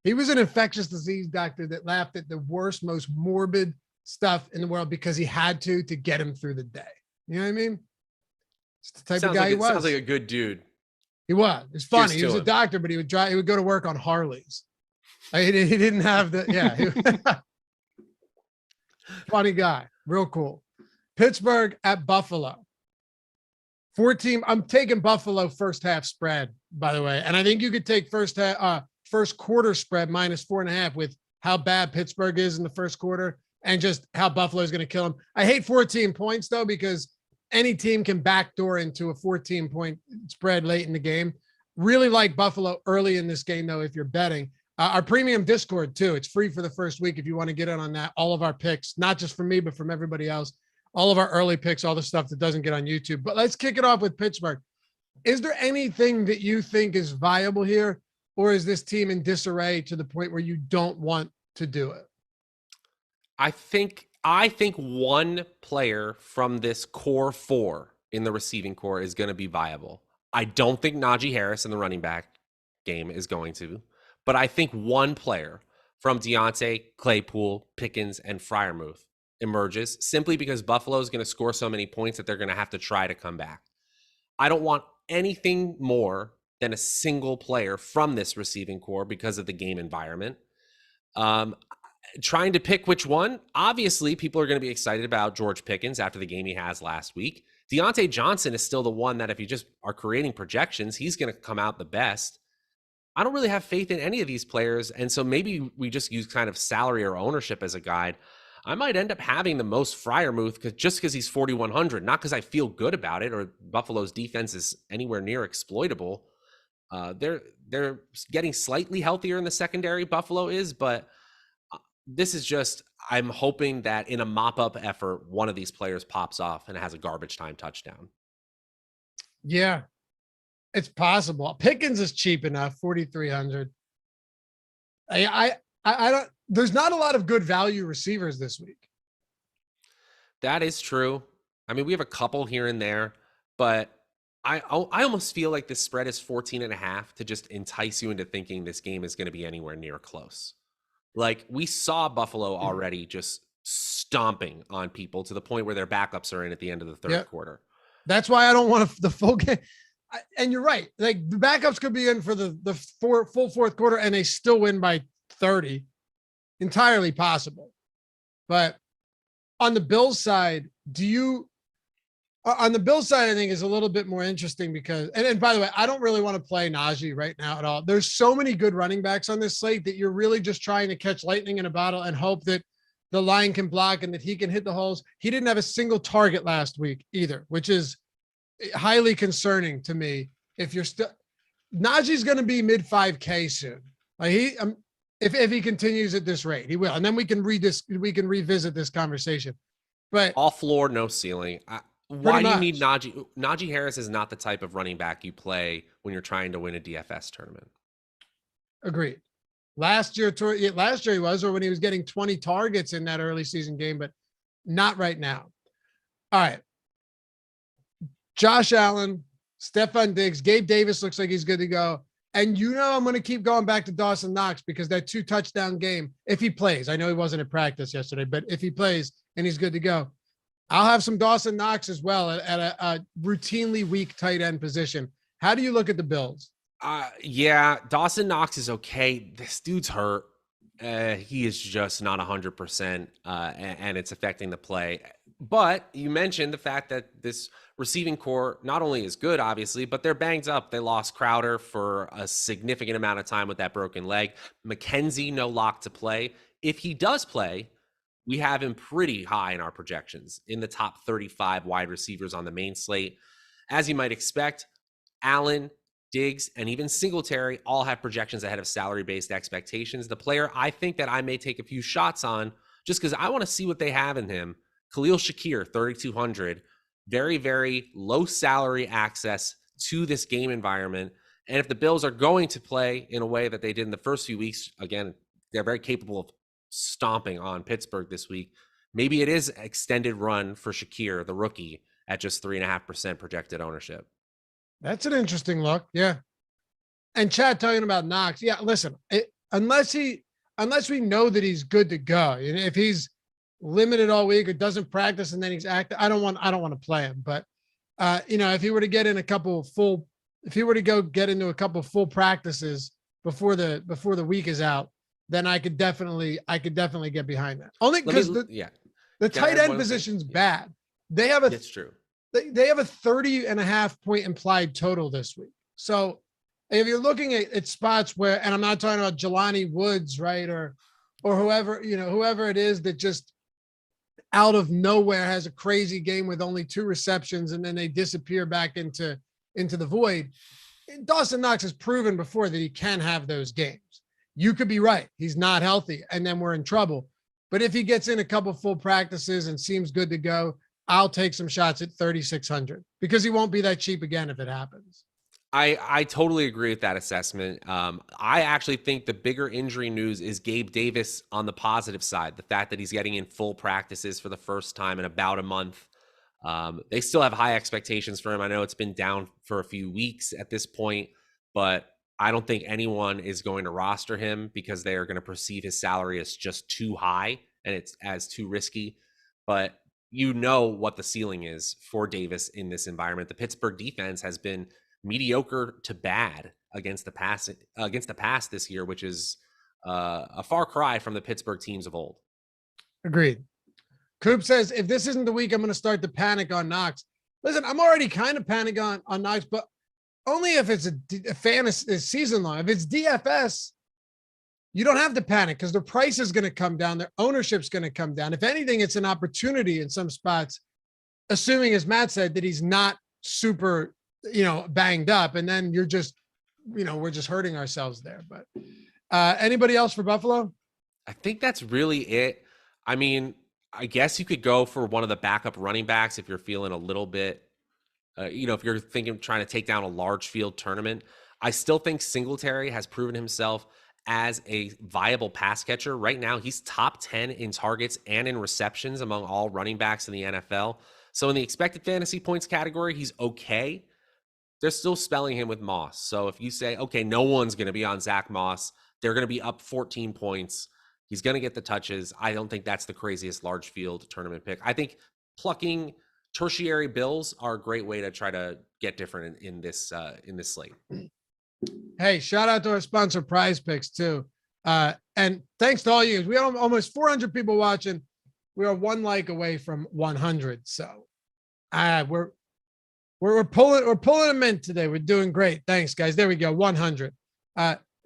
He was an infectious disease doctor that laughed at the worst, most morbid stuff in the world because he had to get him through the day. You know what I mean? It's the type of guy he was. Sounds like a good dude. He was. It's funny. He was a doctor, but he would go to work on Harleys. He didn't have the, funny guy. Real cool. Pittsburgh at Buffalo. 14. I'm taking Buffalo first half spread, by the way. And I think you could take first quarter spread -4.5 with how bad Pittsburgh is in the first quarter and just how Buffalo is going to kill them. I hate 14 points though, because any team can backdoor into a 14-point spread late in the game. Really like Buffalo early in this game, though, if you're betting. Our premium Discord, too. It's free for the first week if you want to get in on that. All of our picks, not just from me, but from everybody else. All of our early picks, all the stuff that doesn't get on YouTube. But let's kick it off with Pittsburgh. Is there anything that you think is viable here, or is this team in disarray to the point where you don't want to do it? I think one player from this core four in the receiving core is going to be viable. I don't think Najee Harris in the running back game is going to, but I think one player from Deontay, Claypool, Pickens, and Freiermuth emerges simply because Buffalo is going to score so many points that they're going to have to try to come back. I don't want anything more than a single player from this receiving core because of the game environment. Trying to pick which one, obviously people are going to be excited about George Pickens after the game he has last week. Deontay Johnson is still the one that if you just are creating projections, he's going to come out the best. I don't really have faith in any of these players, and so maybe we just use kind of salary or ownership as a guide. I might end up having the most Freiermuth just because he's 4,100, not because I feel good about it or Buffalo's defense is anywhere near exploitable. They're getting slightly healthier in the secondary, Buffalo is, but this is just, I'm hoping that in a mop-up effort, one of these players pops off and has a garbage time touchdown. Yeah, it's possible. Pickens is cheap enough, 4,300. I don't. There's not a lot of good value receivers this week. That is true. I mean, we have a couple here and there, but I almost feel like this spread is 14.5 to just entice you into thinking this game is going to be anywhere near close. Like we saw Buffalo already just stomping on people to the point where their backups are in at the end of the third quarter. That's why I don't want the full game. And you're right. Like the backups could be in for the full fourth quarter and they still win by 30. Entirely possible. But on the Bills side, on the Bills side, I think is a little bit more interesting because, and by the way, I don't really want to play Najee right now at all. There's so many good running backs on this slate that you're really just trying to catch lightning in a bottle and hope that the line can block and that he can hit the holes. He didn't have a single target last week either, which is highly concerning to me. If you're still, Najee's going to be mid 5K soon. Like if he continues at this rate, he will. And then we can revisit this conversation. But all floor, no ceiling. Why do you need Najee? Najee Harris is not the type of running back you play when you're trying to win a DFS tournament. Agreed. Last year he was, or when he was getting 20 targets in that early season game, but not right now. All right. Josh Allen, Stephon Diggs, Gabe Davis looks like he's good to go. And I'm going to keep going back to Dawson Knox because that 2-touchdown game, if he plays, I know he wasn't at practice yesterday, but if he plays and he's good to go, I'll have some Dawson Knox as well at a routinely weak tight end position. How do you look at the Bills? Yeah, Dawson Knox is okay. This dude's hurt. He is just not 100%, and it's affecting the play. But you mentioned the fact that this receiving core not only is good, obviously, but they're banged up. They lost Crowder for a significant amount of time with that broken leg. McKenzie, no lock to play. If he does play, we have him pretty high in our projections, in the top 35 wide receivers on the main slate. As you might expect, Allen, Diggs, and even Singletary all have projections ahead of salary-based expectations. The player I think that I may take a few shots on, just because I want to see what they have in him, Khalil Shakir, 3,200, very, very low salary access to this game environment. And if the Bills are going to play in a way that they did in the first few weeks, again, they're very capable of stomping on Pittsburgh this week. Maybe it is extended run for Shakir, the rookie, at just 3.5% projected ownership. That's an interesting look. Yeah. And Chad talking about Knox. Yeah. Listen, unless we know that he's good to go, and if he's limited all week or doesn't practice and then he's active, I don't want to play him. But if he were to get in if he were to go get into a couple full practices before the week is out, then I could definitely get behind that. Only because the tight end position's bad. They have it's true. They have a 30.5 point implied total this week. So if you're looking at spots where, and I'm not talking about Jelani Woods, right? Or whoever it is that just out of nowhere has a crazy game with only 2 receptions and then they disappear back into the void. Dawson Knox has proven before that he can have those games. You could be right. He's not healthy and then we're in trouble. But if he gets in a couple full practices and seems good to go, I'll take some shots at 3,600 because he won't be that cheap again if it happens. I totally agree with that assessment. I actually think the bigger injury news is Gabe Davis on the positive side. The fact that he's getting in full practices for the first time in about a month. They still have high expectations for him. I know it's been down for a few weeks at this point, but I don't think anyone is going to roster him because they are going to perceive his salary as just too high and it's as too risky. But you know what the ceiling is for Davis in this environment. The Pittsburgh defense has been mediocre to bad against the pass this year, which is a far cry from the Pittsburgh teams of old. Agreed. Coop says, if this isn't the week, I'm going to start to panic on Knox. Listen, I'm already kind of panicking on Knox, but only if it's a fantasy season long. If it's DFS, you don't have to panic because their price is going to come down. Their ownership's going to come down. If anything, it's an opportunity in some spots, assuming, as Matt said, that he's not super, banged up. And then you're just, we're just hurting ourselves there. But anybody else for Buffalo? I think that's really it. I mean, I guess you could go for one of the backup running backs if you're feeling a little bit, if you're trying to take down a large field tournament. I still think Singletary has proven himself as a viable pass catcher. Right now, he's top 10 in targets and in receptions among all running backs in the NFL. So in the expected fantasy points category, he's okay. They're still spelling him with Moss. So if you say, okay, no one's going to be on Zach Moss, they're going to be up 14 points. He's going to get the touches. I don't think that's the craziest large field tournament pick. I think plucking tertiary bills are a great way to try to get different in this slate. Hey, shout out to our sponsor, PrizePicks, too. And thanks to all you guys. We have almost 400 people watching. We are 1 like away from 100. So we're pulling them in today. We're doing great. Thanks, guys. There we go. 100.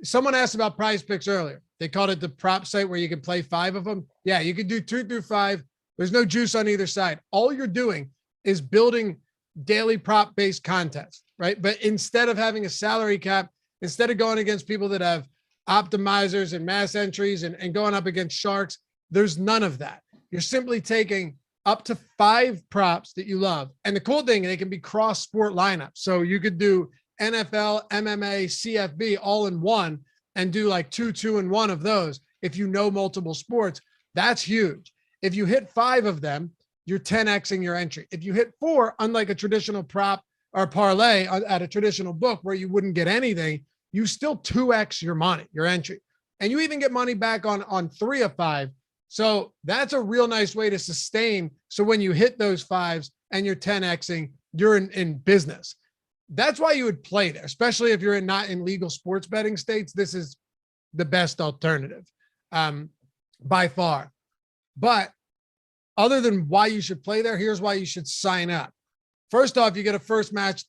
Someone asked about PrizePicks earlier. They called it the prop site where you can play 5 of them. Yeah, you can do 2 through 5. There's no juice on either side. All you're doing is building daily prop-based contests, right? But instead of having a salary cap, instead of going against people that have optimizers and mass entries and going up against sharks, there's none of that. You're simply taking up to 5 props that you love. And the cool thing, they can be cross-sport lineups. So you could do NFL, MMA, CFB all in one and do like 2 and 1 of those. If you know multiple sports, that's huge. If you hit 5 of them, you're 10Xing your entry. If you hit 4, unlike a traditional prop or parlay at a traditional book where you wouldn't get anything, you still 2X your money, your entry. And you even get money back on 3 of 5. So that's a real nice way to sustain. So when you hit those 5s and you're 10Xing, you're in business. That's why you would play there, especially if you're not in legal sports betting states. This is the best alternative by far. But other than why you should play there, here's why you should sign up. First off, you get a first match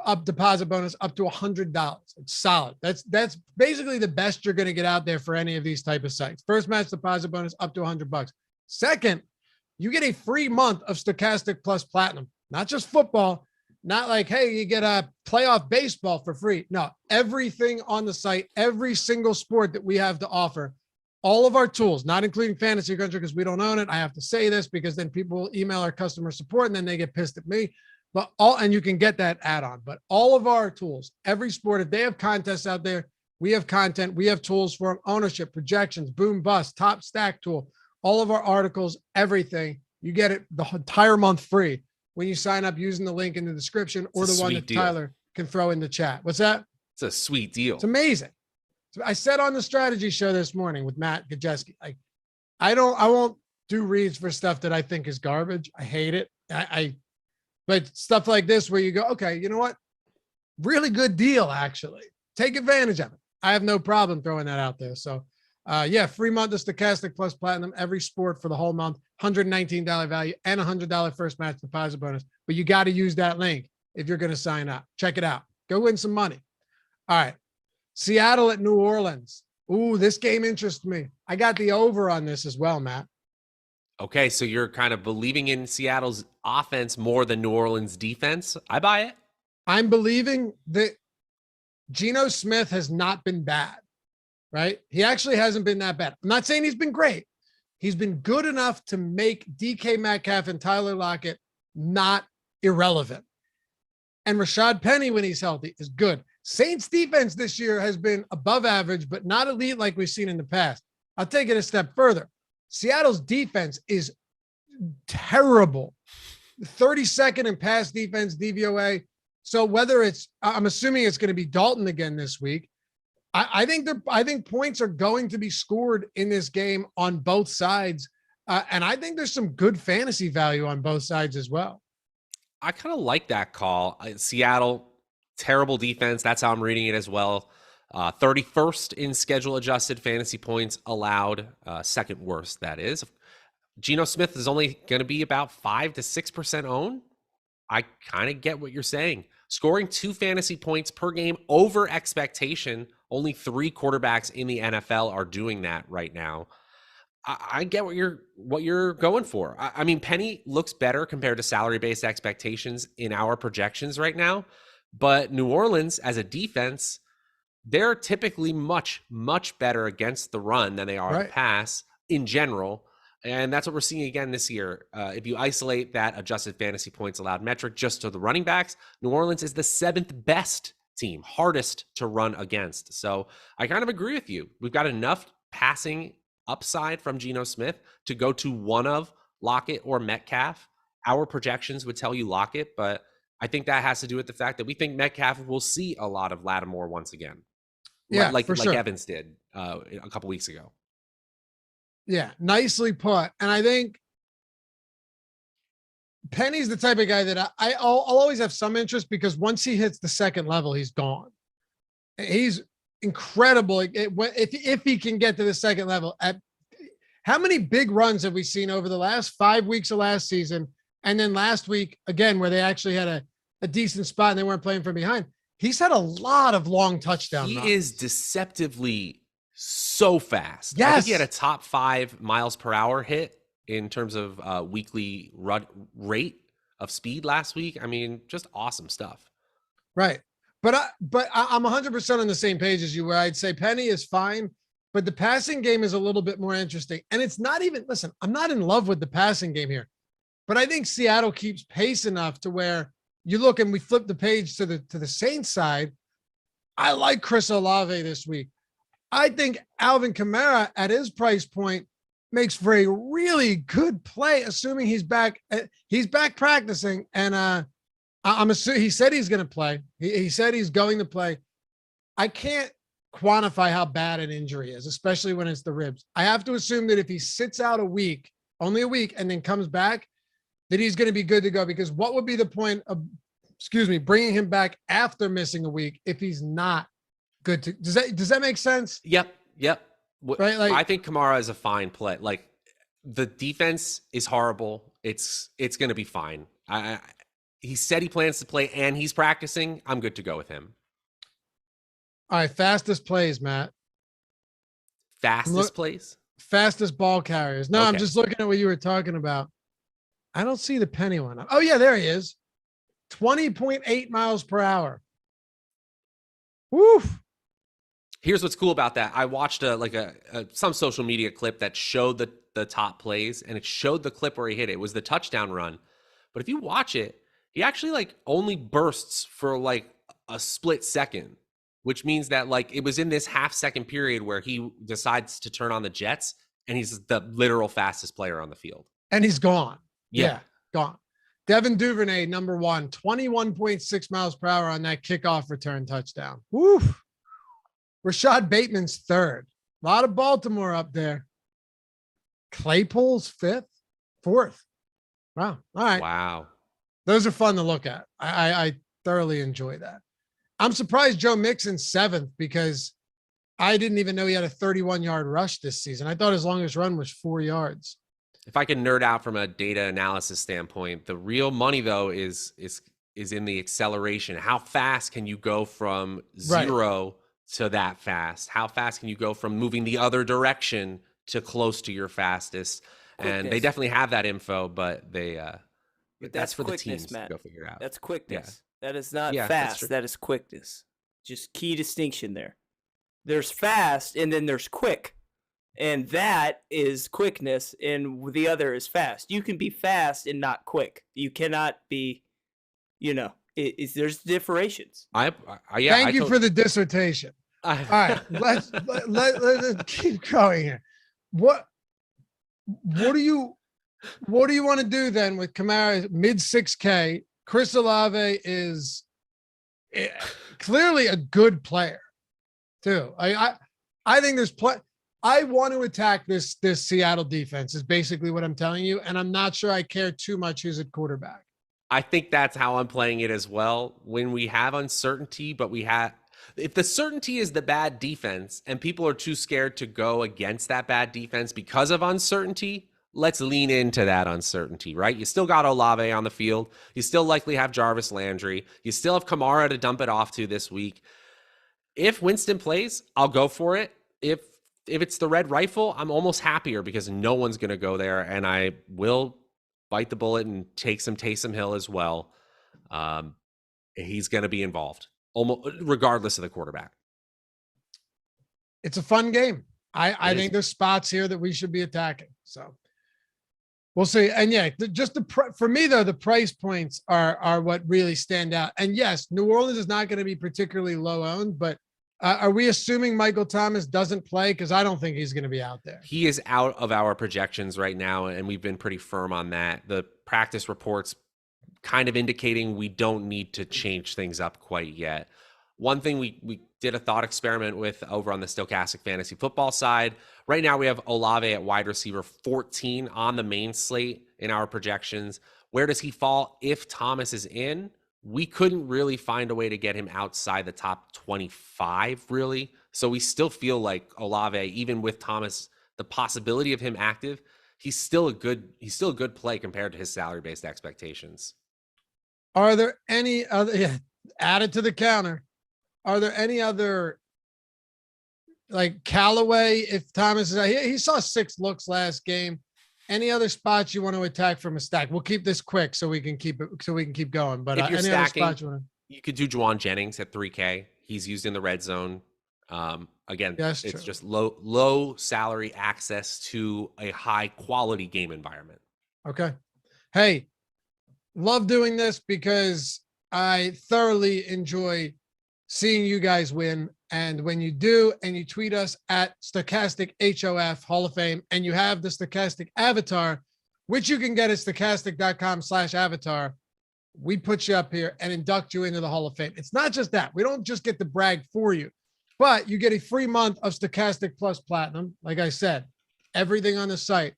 up deposit bonus up to $100. It's solid. That's basically the best you're going to get out there for any of these type of sites. First match deposit bonus up to $100. Second, you get a free month of Stokastic Plus Platinum, not just football, not like, hey, you get a playoff baseball for free. No, everything on the site, every single sport that we have to offer, all of our tools, not including Fantasy Cruncher because we don't own it. I have to say this because then people will email our customer support and then they get pissed at me. But and you can get that add-on. But all of our tools, every sport, if they have contests out there, we have content, we have tools for ownership, projections, boom, bust, top stack tool, all of our articles, everything. You get it the entire month free when you sign up using the link in the description or the one that Tyler can throw in the chat. What's that? It's a sweet deal. It's amazing. So I said on the strategy show this morning with Matt Gajeski, like, I won't do reads for stuff that I think is garbage. I hate it. But stuff like this where you go, okay, you know what? Really good deal, actually. Take advantage of it. I have no problem throwing that out there. So, yeah, free month of Stokastic Plus Platinum, every sport for the whole month, $119 value and $100 first match deposit bonus. But you got to use that link if you're going to sign up. Check it out. Go win some money. All right. Seattle at New Orleans. Ooh, this game interests me. I got the over on this as well, Matt. Okay, so you're kind of believing in Seattle's offense more than New Orleans' defense. I buy it. I'm believing that Geno Smith has not been bad, right? He actually hasn't been that bad. I'm not saying he's been great. He's been good enough to make DK Metcalf and Tyler Lockett not irrelevant. And Rashad Penny, when he's healthy, is good. Saints defense this year has been above average, but not elite like we've seen in the past. I'll take it a step further. Seattle's defense is terrible. 32nd in pass defense, DVOA. So whether I'm assuming it's going to be Dalton again this week. I think points are going to be scored in this game on both sides. And I think there's some good fantasy value on both sides as well. I kind of like that call. Seattle, terrible defense. That's how I'm reading it as well. 31st in schedule adjusted fantasy points allowed, second worst, that is. Geno Smith is only going to be about 5 to 6% owned. I kind of get what you're saying. Scoring 2 fantasy points per game over expectation. Only 3 quarterbacks in the NFL are doing that right now. I get what you're going for. I mean, Penny looks better compared to salary-based expectations in our projections right now. But New Orleans, as a defense, they're typically much, much better against the run than they are in pass in general. And that's what we're seeing again this year. If you isolate that adjusted fantasy points allowed metric just to the running backs, New Orleans is the 7th best team, hardest to run against. So I kind of agree with you. We've got enough passing upside from Geno Smith to go to one of Lockett or Metcalf. Our projections would tell you Lockett, but I think that has to do with the fact that we think Metcalf will see a lot of Lattimore once again. Yeah, like sure. Evans did a couple weeks ago. Yeah, nicely put. And I think Penny's the type of guy that I'll always have some interest because once he hits the second level, he's gone. He's incredible. If he can get to the second level, how many big runs have we seen over the last 5 weeks of last season? And then last week, again, where they actually had a decent spot and they weren't playing from behind. He's had a lot of long touchdown runs. He is deceptively so fast. Yes. I think he had a top 5 miles per hour hit in terms of weekly run rate of speed last week. I mean, just awesome stuff. Right. But I'm 100% on the same page as you, where I'd say Penny is fine, but the passing game is a little bit more interesting. And it's not even, listen, I'm not in love with the passing game here, but I think Seattle keeps pace enough to where you look and we flip the page to the Saints side. I like Chris Olave this week. I think Alvin Kamara at his price point makes for a really good play, assuming he's back practicing. And I'm assuming he said he's going to play. He said he's going to play. I can't quantify how bad an injury is, especially when it's the ribs. I have to assume that if he sits out only a week, and then comes back, that he's going to be good to go, because what would be the point of, bringing him back after missing a week if he's not good to, does that make sense? Yep. Right. Like, I think Kamara is a fine play. Like, The defense is horrible. It's going to be fine. He said he plans to play and he's practicing. I'm good to go with him. All right, fastest plays, Matt. Fastest plays? Fastest ball carriers. No, okay. I'm just looking at what you were talking about. I don't see the penny one. Oh, yeah, there he is. 20.8 miles per hour. Woof. Here's what's cool about that. I watched some social media clip that showed the top plays, and it showed the clip where he hit it. It was the touchdown run. But if you watch it, he actually only bursts for a split second, which means that it was in this half-second period where he decides to turn on the jets, and he's the literal fastest player on the field. And he's gone. Yeah, gone. Devin Duvernay, number 1, 21.6 miles per hour on that kickoff return touchdown. Woof. Rashad Bateman's 3rd. A lot of Baltimore up there. Claypool's 5th, 4th. Wow. All right. Wow. Those are fun to look at. I thoroughly enjoy that. I'm surprised Joe Mixon's 7th because I didn't even know he had a 31-yard rush this season. I thought his longest run was 4 yards. If I can nerd out from a data analysis standpoint, the real money though is in the acceleration. How fast can you go from 0 to that fast? How fast can you go from moving the other direction to close to your fastest? Quickness. And they definitely have that info, but that's for the teams Matt. To go figure out. That's quickness. Yeah. That is not fast. That is quickness. Just key distinction there. There's fast and then there's quick. And that is quickness, and the other is fast. You can be fast and not quick. You cannot be, there's differentiations. Thank you for the dissertation. All right, let's keep going here. What do you want to do then with Kamara mid 6K? Chris Olave is clearly a good player too. I think there's I want to attack this Seattle defense is basically what I'm telling you. And I'm not sure I care too much who's at quarterback. I think that's how I'm playing it as well. When we have uncertainty, if the certainty is the bad defense and people are too scared to go against that bad defense because of uncertainty, let's lean into that uncertainty, right? You still got Olave on the field. You still likely have Jarvis Landry. You still have Kamara to dump it off to this week. If Winston plays, I'll go for it. If it's the red rifle, I'm almost happier because no one's going to go there, and I will bite the bullet and take some Taysom Hill as well. He's going to be involved, almost regardless of the quarterback. It's a fun game. I think there's spots here that we should be attacking. So we'll see. And just for me though, the price points are what really stand out. And yes, New Orleans is not going to be particularly low owned, but are we assuming Michael Thomas doesn't play? Because I don't think he's going to be out there. He is out of our projections right now, and we've been pretty firm on that. The practice reports kind of indicating we don't need to change things up quite yet. One thing we did a thought experiment with over on the Stokastic Fantasy Football side. Right now we have Olave at wide receiver 14 on the main slate in our projections. Where does he fall if Thomas is in? We couldn't really find a way to get him outside the top 25, really. So we still feel like Olave, even with Thomas, the possibility of him active, he's still a good play compared to his salary-based expectations. Are there any other added to the counter? Are there any other Callaway? If Thomas is, he saw 6 looks last game. Any other spots you want to attack from a stack? We'll keep this quick so we can keep going. But if you're any stacking, other spots you could do Juwan Jennings at 3K. He's used in the red zone. Again, it's true. Just low salary access to a high quality game environment. Okay. Hey, love doing this because I thoroughly enjoy seeing you guys win. And when you do, and you tweet us at Stokastic HOF Hall of Fame, and you have the Stokastic avatar, which you can get at stokastic.com/avatar, we put you up here and induct you into the Hall of Fame. It's not just that. We don't just get to brag for you, but you get a free month of Stokastic Plus Platinum. Like I said, everything on the site.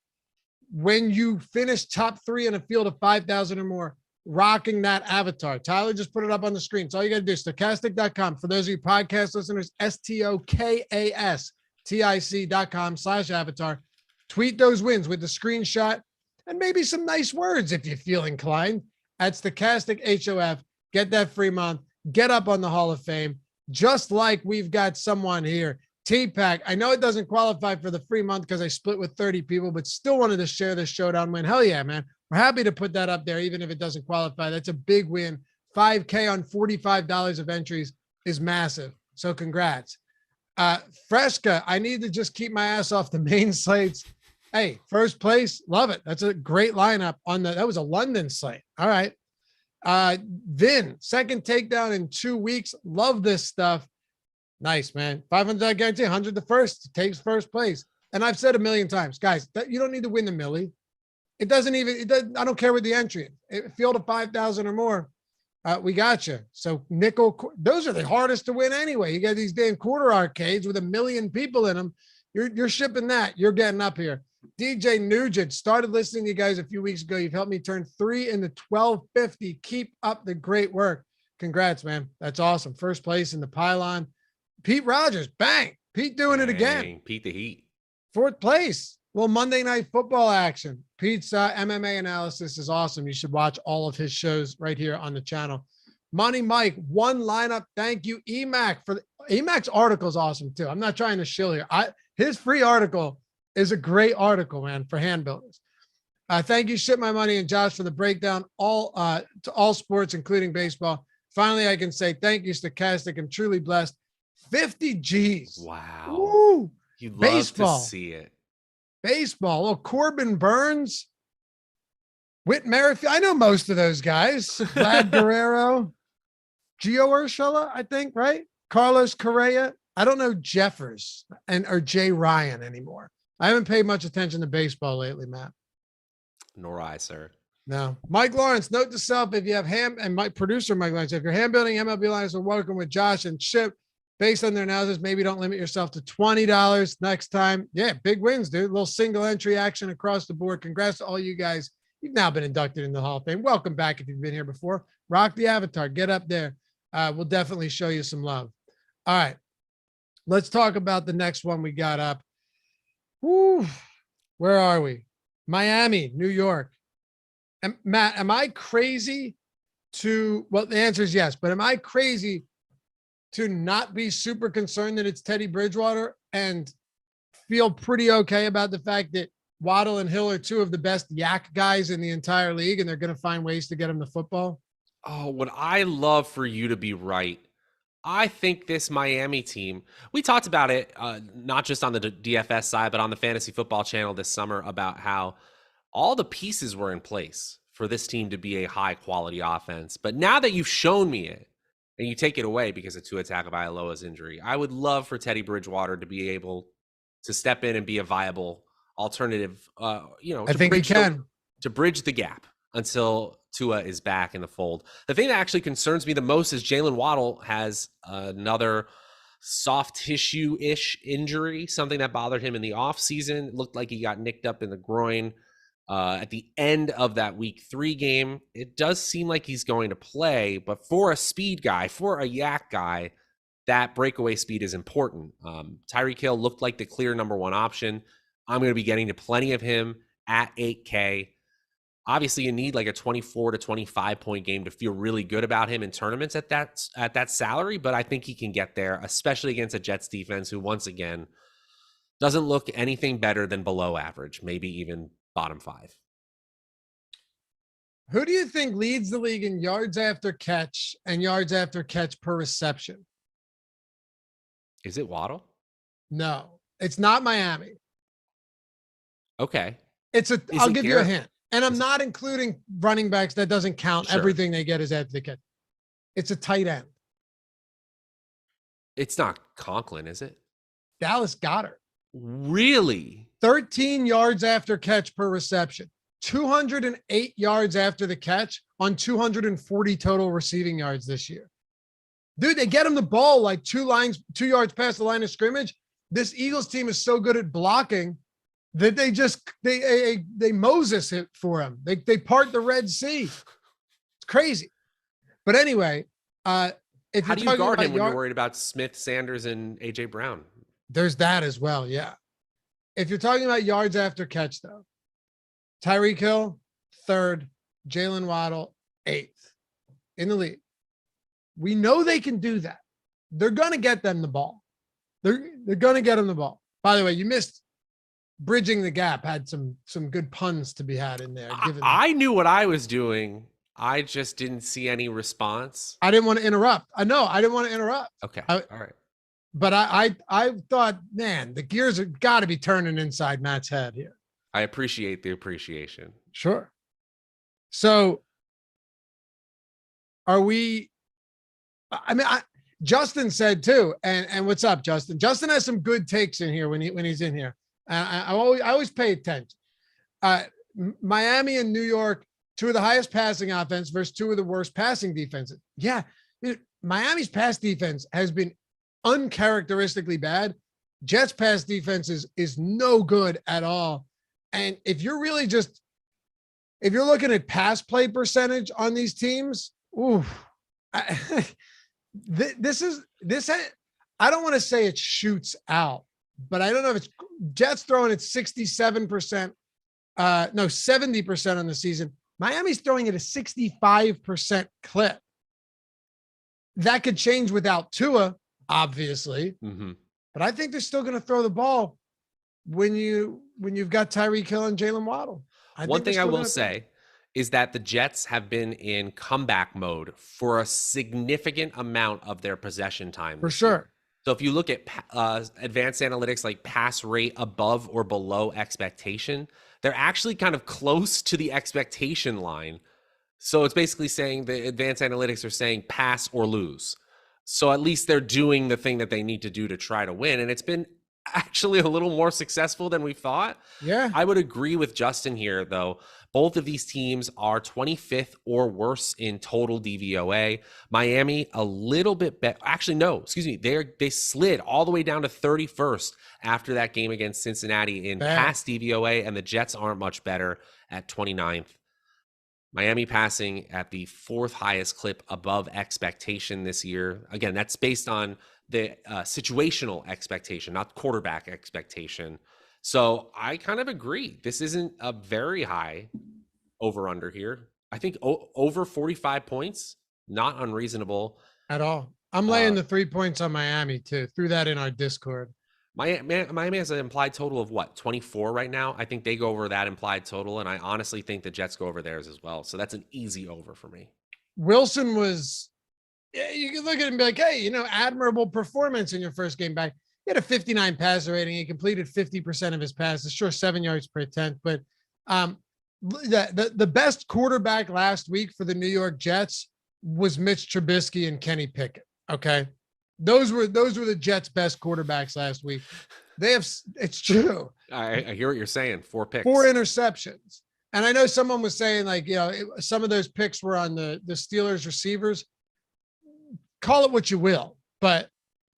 When you finish top 3 in a field of 5,000 or more, rocking that avatar. Tyler just put it up on the screen. So all you got to do is stokastic.com. For those of you podcast listeners, STOKASTIC.com/avatar. Tweet those wins with the screenshot and maybe some nice words if you feel inclined at Stokastic HOF. Get that free month. Get up on the Hall of Fame. Just like we've got someone here, T-Pack. I know it doesn't qualify for the free month because I split with 30 people, but still wanted to share this showdown win. Hell yeah, man. We're happy to put that up there, even if it doesn't qualify. That's a big win. $5K on $45 of entries is massive. So congrats. Fresca, I need to just keep my ass off the main slates. Hey, first place, love it. That's a great lineup on that was a London slate. All right. Vin, second takedown in 2 weeks. Love this stuff. Nice, man. 500 guarantee, 100 the first, takes first place. And I've said a million times, guys, that you don't need to win the millie. It doesn't, I don't care what the entry is. Field of 5,000 or more. We got you. So nickel, those are the hardest to win anyway. You got these damn quarter arcades with 1 million people in them. You're shipping that. You're getting up here. DJ Nugent, started listening to you guys a few weeks ago. You've helped me turn 3 into 1250. Keep up the great work. Congrats, man. That's awesome. First place in the pylon. Pete Rogers, bang. Pete doing it again. Pete the Heat. 4th place. Well, Monday Night Football action. Pete's MMA analysis is awesome. You should watch all of his shows right here on the channel. Money Mike, one lineup. Thank you, EMAC. EMAC's article is awesome too. I'm not trying to shill here. His free article is a great article, man, for hand builders. Thank you, Ship My Money and Josh, for the breakdown to all sports, including baseball. Finally, I can say thank you, Stokastic. I'm truly blessed. 50 G's. Wow. Woo. You'd love Baseball. to see it. Baseball. Oh, Corbin Burns, Whit Merrifield. I know most of those guys. Vlad Guerrero, Gio Urshela, I think, right? Carlos Correa. I don't know Jeffers or Jay Ryan anymore. I haven't paid much attention to baseball lately, Matt. Nor I, sir. No. Mike Lawrence, note to self, if you have and my producer, Mike Lawrence, if you're hand building MLB lines, are welcome with Josh and Chip. Based on their analysis, maybe don't limit yourself to $20 next time. Yeah, big wins, dude. A little single entry action across the board. Congrats to all you guys. You've now been inducted in the Hall of Fame. Welcome back if you've been here before. Rock the avatar. Get up there. We'll definitely show you some love. All right. Let's talk about the next one we got up. Woo. Where are we? Miami, New York. And Matt, am I crazy well, the answer is yes, but am I crazy to not be super concerned that it's Teddy Bridgewater and feel pretty okay about the fact that Waddle and Hill are 2 of the best yak guys in the entire league, and they're going to find ways to get him the football? Oh, would I love for you to be right. I think this Miami team, we talked about it, not just on the DFS side, but on the Fantasy Football channel this summer, about how all the pieces were in place for this team to be a high-quality offense. But now that you've shown me it, and you take it away because of Tua Tagovailoa's injury, I would love for Teddy Bridgewater to be able to step in and be a viable alternative, I think he can. To bridge the gap until Tua is back in the fold. The thing that actually concerns me the most is Jalen Waddle has another soft tissue-ish injury, something that bothered him in the offseason. It looked like he got nicked up in the groin at the end of that week 3 game. It does seem like he's going to play, but for a speed guy, for a yak guy, that breakaway speed is important. Tyreek Hill looked like the clear number 1 option. I'm going to be getting to plenty of him at 8K. Obviously, you need like a 24 to 25 point game to feel really good about him in tournaments at that salary, but I think he can get there, especially against a Jets defense who, once again, doesn't look anything better than below average, maybe even bottom 5. Who do you think leads the league in yards after catch and yards after catch per reception? Is it No, it's not Miami. Okay. I'll give you a hint. And I'm not including running backs. That doesn't count. Sure. Everything they get is after the catch. It's a tight end. It's not Conklin, is it? Dallas Goedert. Really? 13 yards after catch per reception. 208 yards after the catch on 240 total receiving yards this year. Dude, they get him the ball like 2 yards past the line of scrimmage. This Eagles team is so good at blocking that they Moses it for him. They part the Red Sea. It's crazy. But anyway, if how do you guard him when you're worried about Smith, Sanders, and AJ Brown? There's that as well. Yeah. if you're talking about yards after catch, though, Tyreek Hill, 3rd, Jalen Waddle, 8th in the league. We know they can do that. They're going to get them the ball. They're going to get them the ball. By the way, you missed bridging the gap. Had some good puns to be had in there. I knew what I was doing. I just didn't see any response. I didn't want to interrupt. I didn't want to interrupt. Okay. All right. But I thought, man, the gears have got to be turning inside Matt's head here. I appreciate the appreciation. Sure. So are we, Justin said too, and what's up, Justin? Justin has some good takes in here when he's in here. I always pay attention. Miami and New York, 2 of the highest passing offense versus 2 of the worst passing defenses. Yeah, Miami's pass defense has been uncharacteristically bad. Jets pass defense is no good at all. And if you're really if you're looking at pass play percentage on these teams, I don't want to say it shoots out, but I don't know if it's Jets throwing at 67%, 70% on the season. Miami's throwing at a 65% clip. That could change without Tua, obviously, but I think they're still going to throw the ball when you've got Tyreek Hill and Jalen Waddle. One thing I will say is that the Jets have been in comeback mode for a significant amount of their possession time. For sure. So if you look at advanced analytics like pass rate above or below expectation, they're actually kind of close to the expectation line. So it's basically saying the advanced analytics are saying pass or lose. So at least they're doing the thing that they need to do to try to win. And it's been actually a little more successful than we thought. Yeah. I would agree with Justin here, though. Both of these teams are 25th or worse in total DVOA. Miami, a little bit better. Actually, no, excuse me. They slid all the way down to 31st after that game against Cincinnati in pass DVOA, and the Jets aren't much better at 29th. Miami passing at the 4th highest clip above expectation this year. Again, that's based on the situational expectation, not quarterback expectation. So I kind of agree. This isn't a very high over-under here. I think over 45 points, not unreasonable. At all. I'm laying the 3 points on Miami too. Threw that in our Discord. Miami has an implied total of what, 24 right now? I think they go over that implied total, and I honestly think the Jets go over theirs as well. So that's an easy over for me. Wilson was, you can look at him and be like, hey, admirable performance in your first game back. He had a 59 passer rating. He completed 50% of his passes, sure, 7 yards per attempt. But the best quarterback last week for the New York Jets was Mitch Trubisky and Kenny Pickett. Okay. Those were the Jets' best quarterbacks last week. It's true. I hear what you're saying. 4 picks. 4 interceptions. And I know someone was saying some of those picks were on the Steelers receivers. Call it what you will, but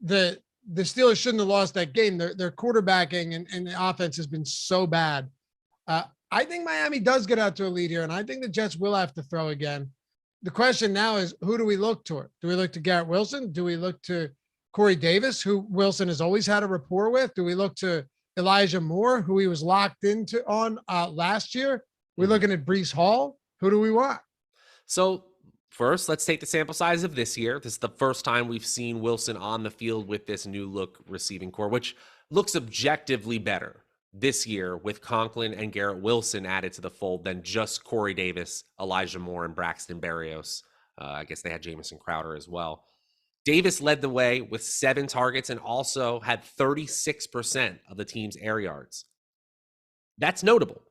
the Steelers shouldn't have lost that game. Their quarterbacking and the offense has been so bad. I think Miami does get out to a lead here, and I think the Jets will have to throw again. The question now is, who do we look toward? Do we look to Garrett Wilson? Do we look to Corey Davis, who Wilson has always had a rapport with? Do we look to Elijah Moore, who he was locked into on last year? We're looking at Breece Hall. Who do we want? So first, let's take the sample size of this year. This is the first time we've seen Wilson on the field with this new look receiving core, which looks objectively better this year with Conklin and Garrett Wilson added to the fold than just Corey Davis, Elijah Moore, and Braxton Berrios. I guess they had Jamison Crowder as well. Davis led the way with 7 targets and also had 36% of the team's air yards. That's notable.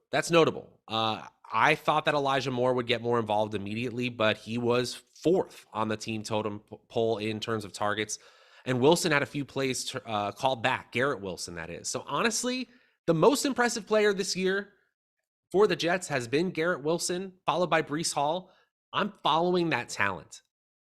I thought that Elijah Moore would get more involved immediately, but he was 4th on the team totem pole in terms of targets. And Wilson had a few plays called back, Garrett Wilson, that is. So honestly, the most impressive player this year for the Jets has been Garrett Wilson, followed by Breece Hall. I'm following that talent.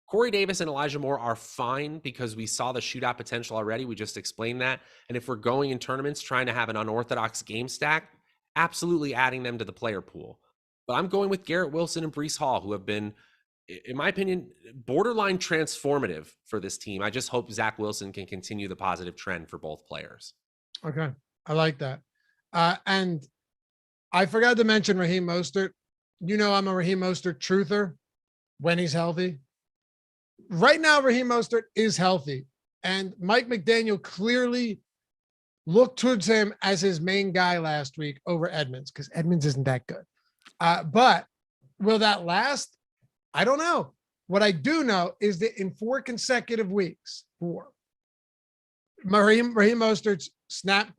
Corey Davis and Elijah Moore are fine because we saw the shootout potential already. We just explained that. And if we're going in tournaments trying to have an unorthodox game stack, absolutely adding them to the player pool. But I'm going with Garrett Wilson and Breece Hall, who have been, in my opinion, borderline transformative for this team. I just hope Zach Wilson can continue the positive trend for both players. Okay. I like that. And I forgot to mention Raheem Mostert. You know, I'm a Raheem Mostert truther when he's healthy. Right now, Raheem Mostert is healthy, and Mike McDaniel clearly looked towards him as his main guy last week over Edmonds, because Edmonds isn't that good. But will that last? I don't know. What I do know is that in 4 consecutive weeks, Raheem Mostert's snap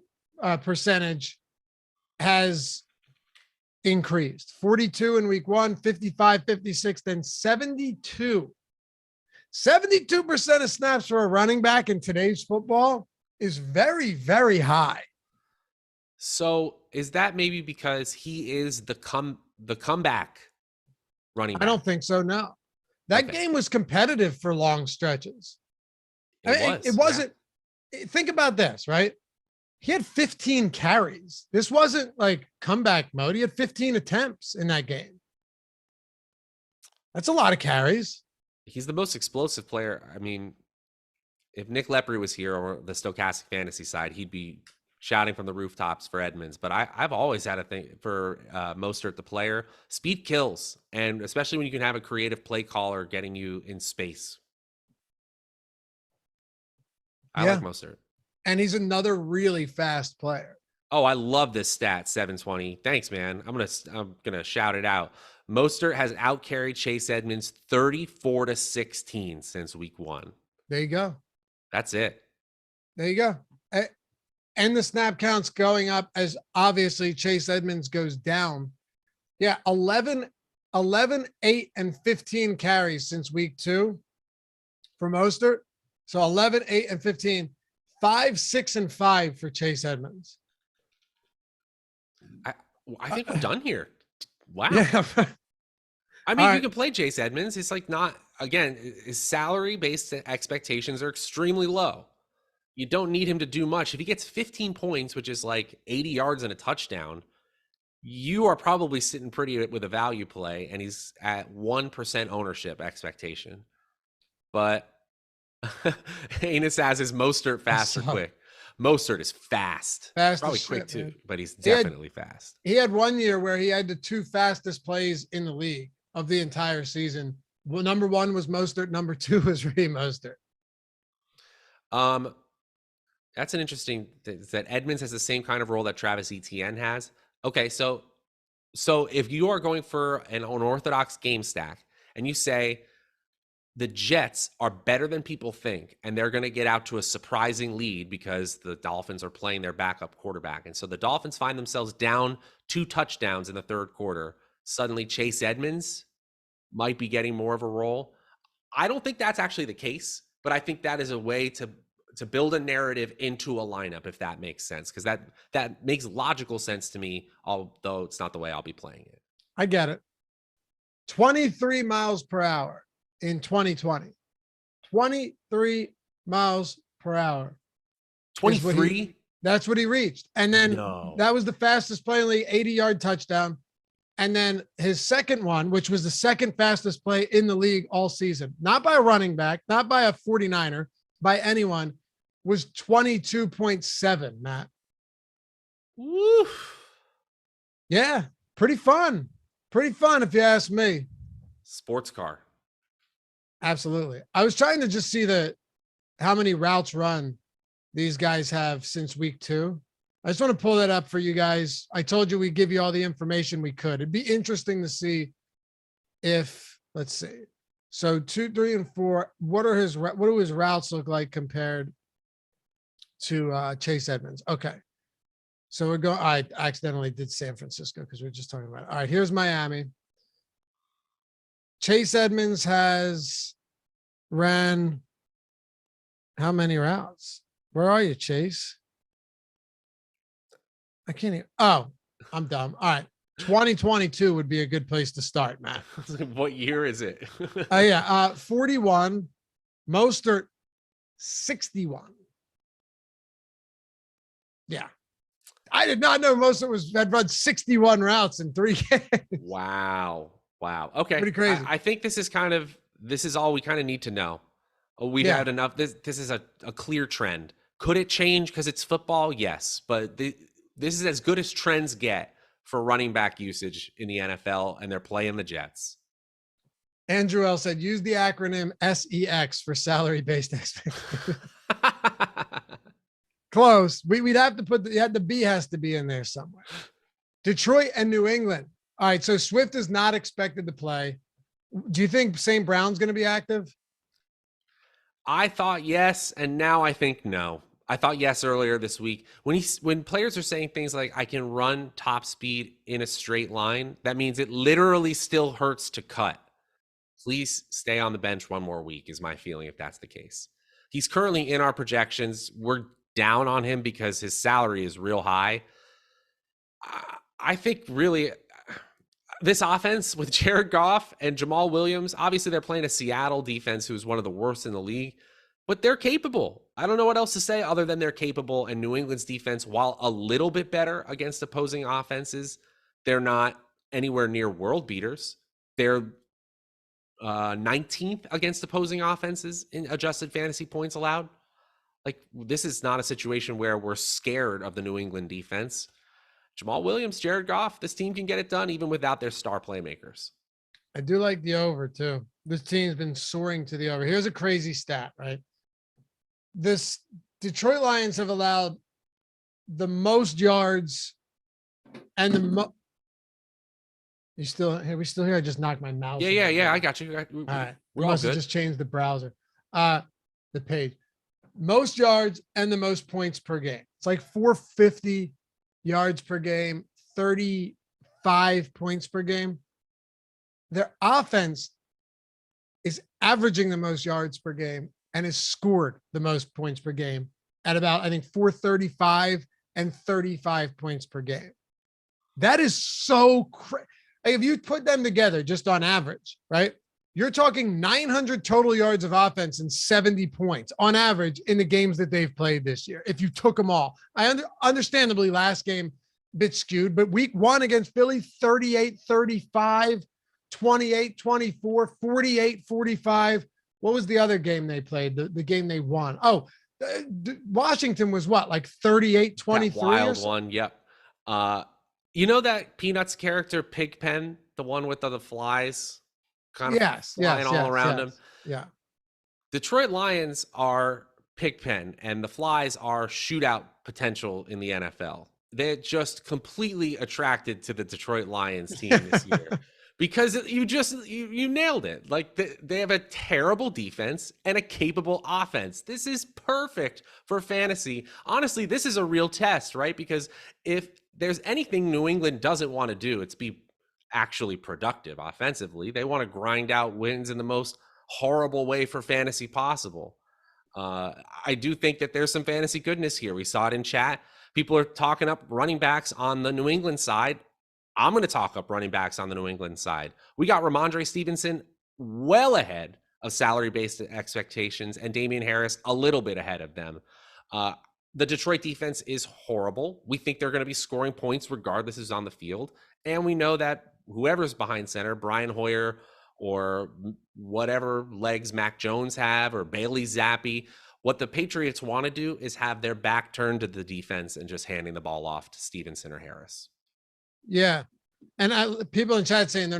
percentage has increased. 42 in week 1, 55, 56, then 72. 72% of snaps for a running back in today's football is very, very high. So is that maybe because he is the comeback running back? I don't think so, no. That game was competitive for long stretches. It wasn't. Yeah. Think about this, right? He had 15 carries. This wasn't like comeback mode. He had 15 attempts in that game. That's a lot of carries. He's the most explosive player. I mean, if Nick Lepre was here or the Stokastic fantasy side, he'd be shouting from the rooftops for Edmonds. But I've always had a thing for Mostert, the player. Speed kills, and especially when you can have a creative play caller getting you in space. I like Mostert. And he's another really fast player. Oh, I love this stat, 720. Thanks, man. I'm gonna shout it out. Mostert has outcarried Chase Edmonds 34-16 since week 1. There you go. That's it. There you go. And the snap counts going up as obviously Chase Edmonds goes down. Yeah, 11, 8, and 15 carries since week 2 for Mostert. So 11, 8, and 15. 5, 6, and 5 for Chase Edmonds. I think we're done here. Wow. Yeah. I mean, you can play Chase Edmonds. It's like not, again, his salary-based expectations are extremely low. You don't need him to do much. If he gets 15 points, which is like 80 yards and a touchdown, you are probably sitting pretty with a value play, and he's at 1% ownership expectation. But Anus has his Mostert fast or quick. Mostert is fast. Probably quick too, man. But he's definitely fast. He had one year where he had the 2 fastest plays in the league of the entire season. Well, number 1 was Mostert. Number 2 was Raheem Mostert. That's an interesting thing, that Edmonds has the same kind of role that Travis Etienne has. Okay, so if you are going for an unorthodox game stack and you say the Jets are better than people think, and they're going to get out to a surprising lead because the Dolphins are playing their backup quarterback. And so the Dolphins find themselves down 2 touchdowns in the 3rd quarter. Suddenly Chase Edmonds might be getting more of a role. I don't think that's actually the case, but I think that is a way to build a narrative into a lineup, if that makes sense, because that makes logical sense to me, although it's not the way I'll be playing it. I get it. 23 miles per hour. In 2020, 23 miles per hour. 23? That's what he reached. And then that was the fastest play in the 80-yard touchdown. And then his second one, which was the second fastest play in the league all season, not by a running back, not by a 49er, by anyone, was 22.7, Matt. Woo. Yeah, pretty fun. Pretty fun if you ask me. Sports car. Absolutely. I was trying to just see how many routes run these guys have since week 2. I just want to pull that up for you guys. I told you we'd give you all the information we could. It'd be interesting to see if, let's see. So 2, 3, and 4, what do his routes look like compared to Chase Edmonds? Okay. So we're going, I accidentally did San Francisco because we were just talking about it. All right, here's Miami. Chase Edmonds has ran how many routes? Where are you, Chase? I can't even. Oh, I'm dumb. All right. 2022 would be a good place to start, Matt. What year is it? 41. Mostert, 61. Yeah. I did not know Mostert had run 61 routes in 3 games. Wow. Okay. Pretty crazy. I think this is all we kind of need to know. We've had enough. This is a clear trend. Could it change because it's football? Yes. But This is as good as trends get for running back usage in the NFL, and they're playing the Jets. Andrew L said, use the acronym SEX for salary-based expectations. Close. We'd have to put the B has to be in there somewhere. Detroit and New England. All right. So Swift is not expected to play. Do you think St. Brown's going to be active? I thought yes, and now I think no. I thought yes earlier this week. When players are saying things like, I can run top speed in a straight line, that means it literally still hurts to cut. Please stay on the bench one more week is my feeling if that's the case. He's currently in our projections. We're down on him because his salary is real high. I think really this offense with Jared Goff and Jamal Williams, obviously they're playing a Seattle defense who's one of the worst in the league, but they're capable. I don't know what else to say other than they're capable. And New England's defense, while a little bit better against opposing offenses, they're not anywhere near world beaters. They're 19th against opposing offenses in adjusted fantasy points allowed. Like, this is not a situation where we're scared of the New England defense. Jamal Williams, Jared Goff, this team can get it done even without their star playmakers. I do like the over too. This team's been soaring to the over. Here's a crazy stat, right? This Detroit Lions have allowed the most yards and the you still here? We still here? I just knocked my mouse. Yeah. I got you. All right. We must have just changed the browser. The page. Most yards and the most points per game. It's like 450 yards per game, 35 points per game. Their offense is averaging the most yards per game and has scored the most points per game at about, I think, 435 and 35 points per game. That is so crazy. Like, if you put them together just on average, right? You're talking 900 total yards of offense and 70 points on average in the games that they've played this year. If you took them all, understandably last game a bit skewed, but week 1 against Philly, 38-35, 28-24, 48-45. What was the other game they played? The game they won. Washington was what? Like 38-23. Wild one. Yep. You know that Peanuts character Pigpen, the one with the flies kind of flying all around him? Yeah. Detroit Lions are Pigpen and the flies are shootout potential in the NFL. They're just completely attracted to the Detroit Lions team this year because you nailed it. Like, they have a terrible defense and a capable offense. This is perfect for fantasy. Honestly, this is a real test, right? Because if there's anything New England doesn't want to do, it's be actually productive offensively. They want to grind out wins in the most horrible way for fantasy possible. I do think that there's some fantasy goodness here. We saw it in chat. People are talking up running backs on the New England side. I'm going to talk up running backs on the New England side. We got Ramondre Stevenson well ahead of salary-based expectations and Damian Harris a little bit ahead of them. The Detroit defense is horrible. We think they're going to be scoring points regardless who's on the field. And we know that whoever's behind center, Brian Hoyer or whatever legs Mac Jones have or Bailey Zappi, what the Patriots want to do is have their back turned to the defense and just handing the ball off to Stevenson or Harris. Yeah. And people in chat saying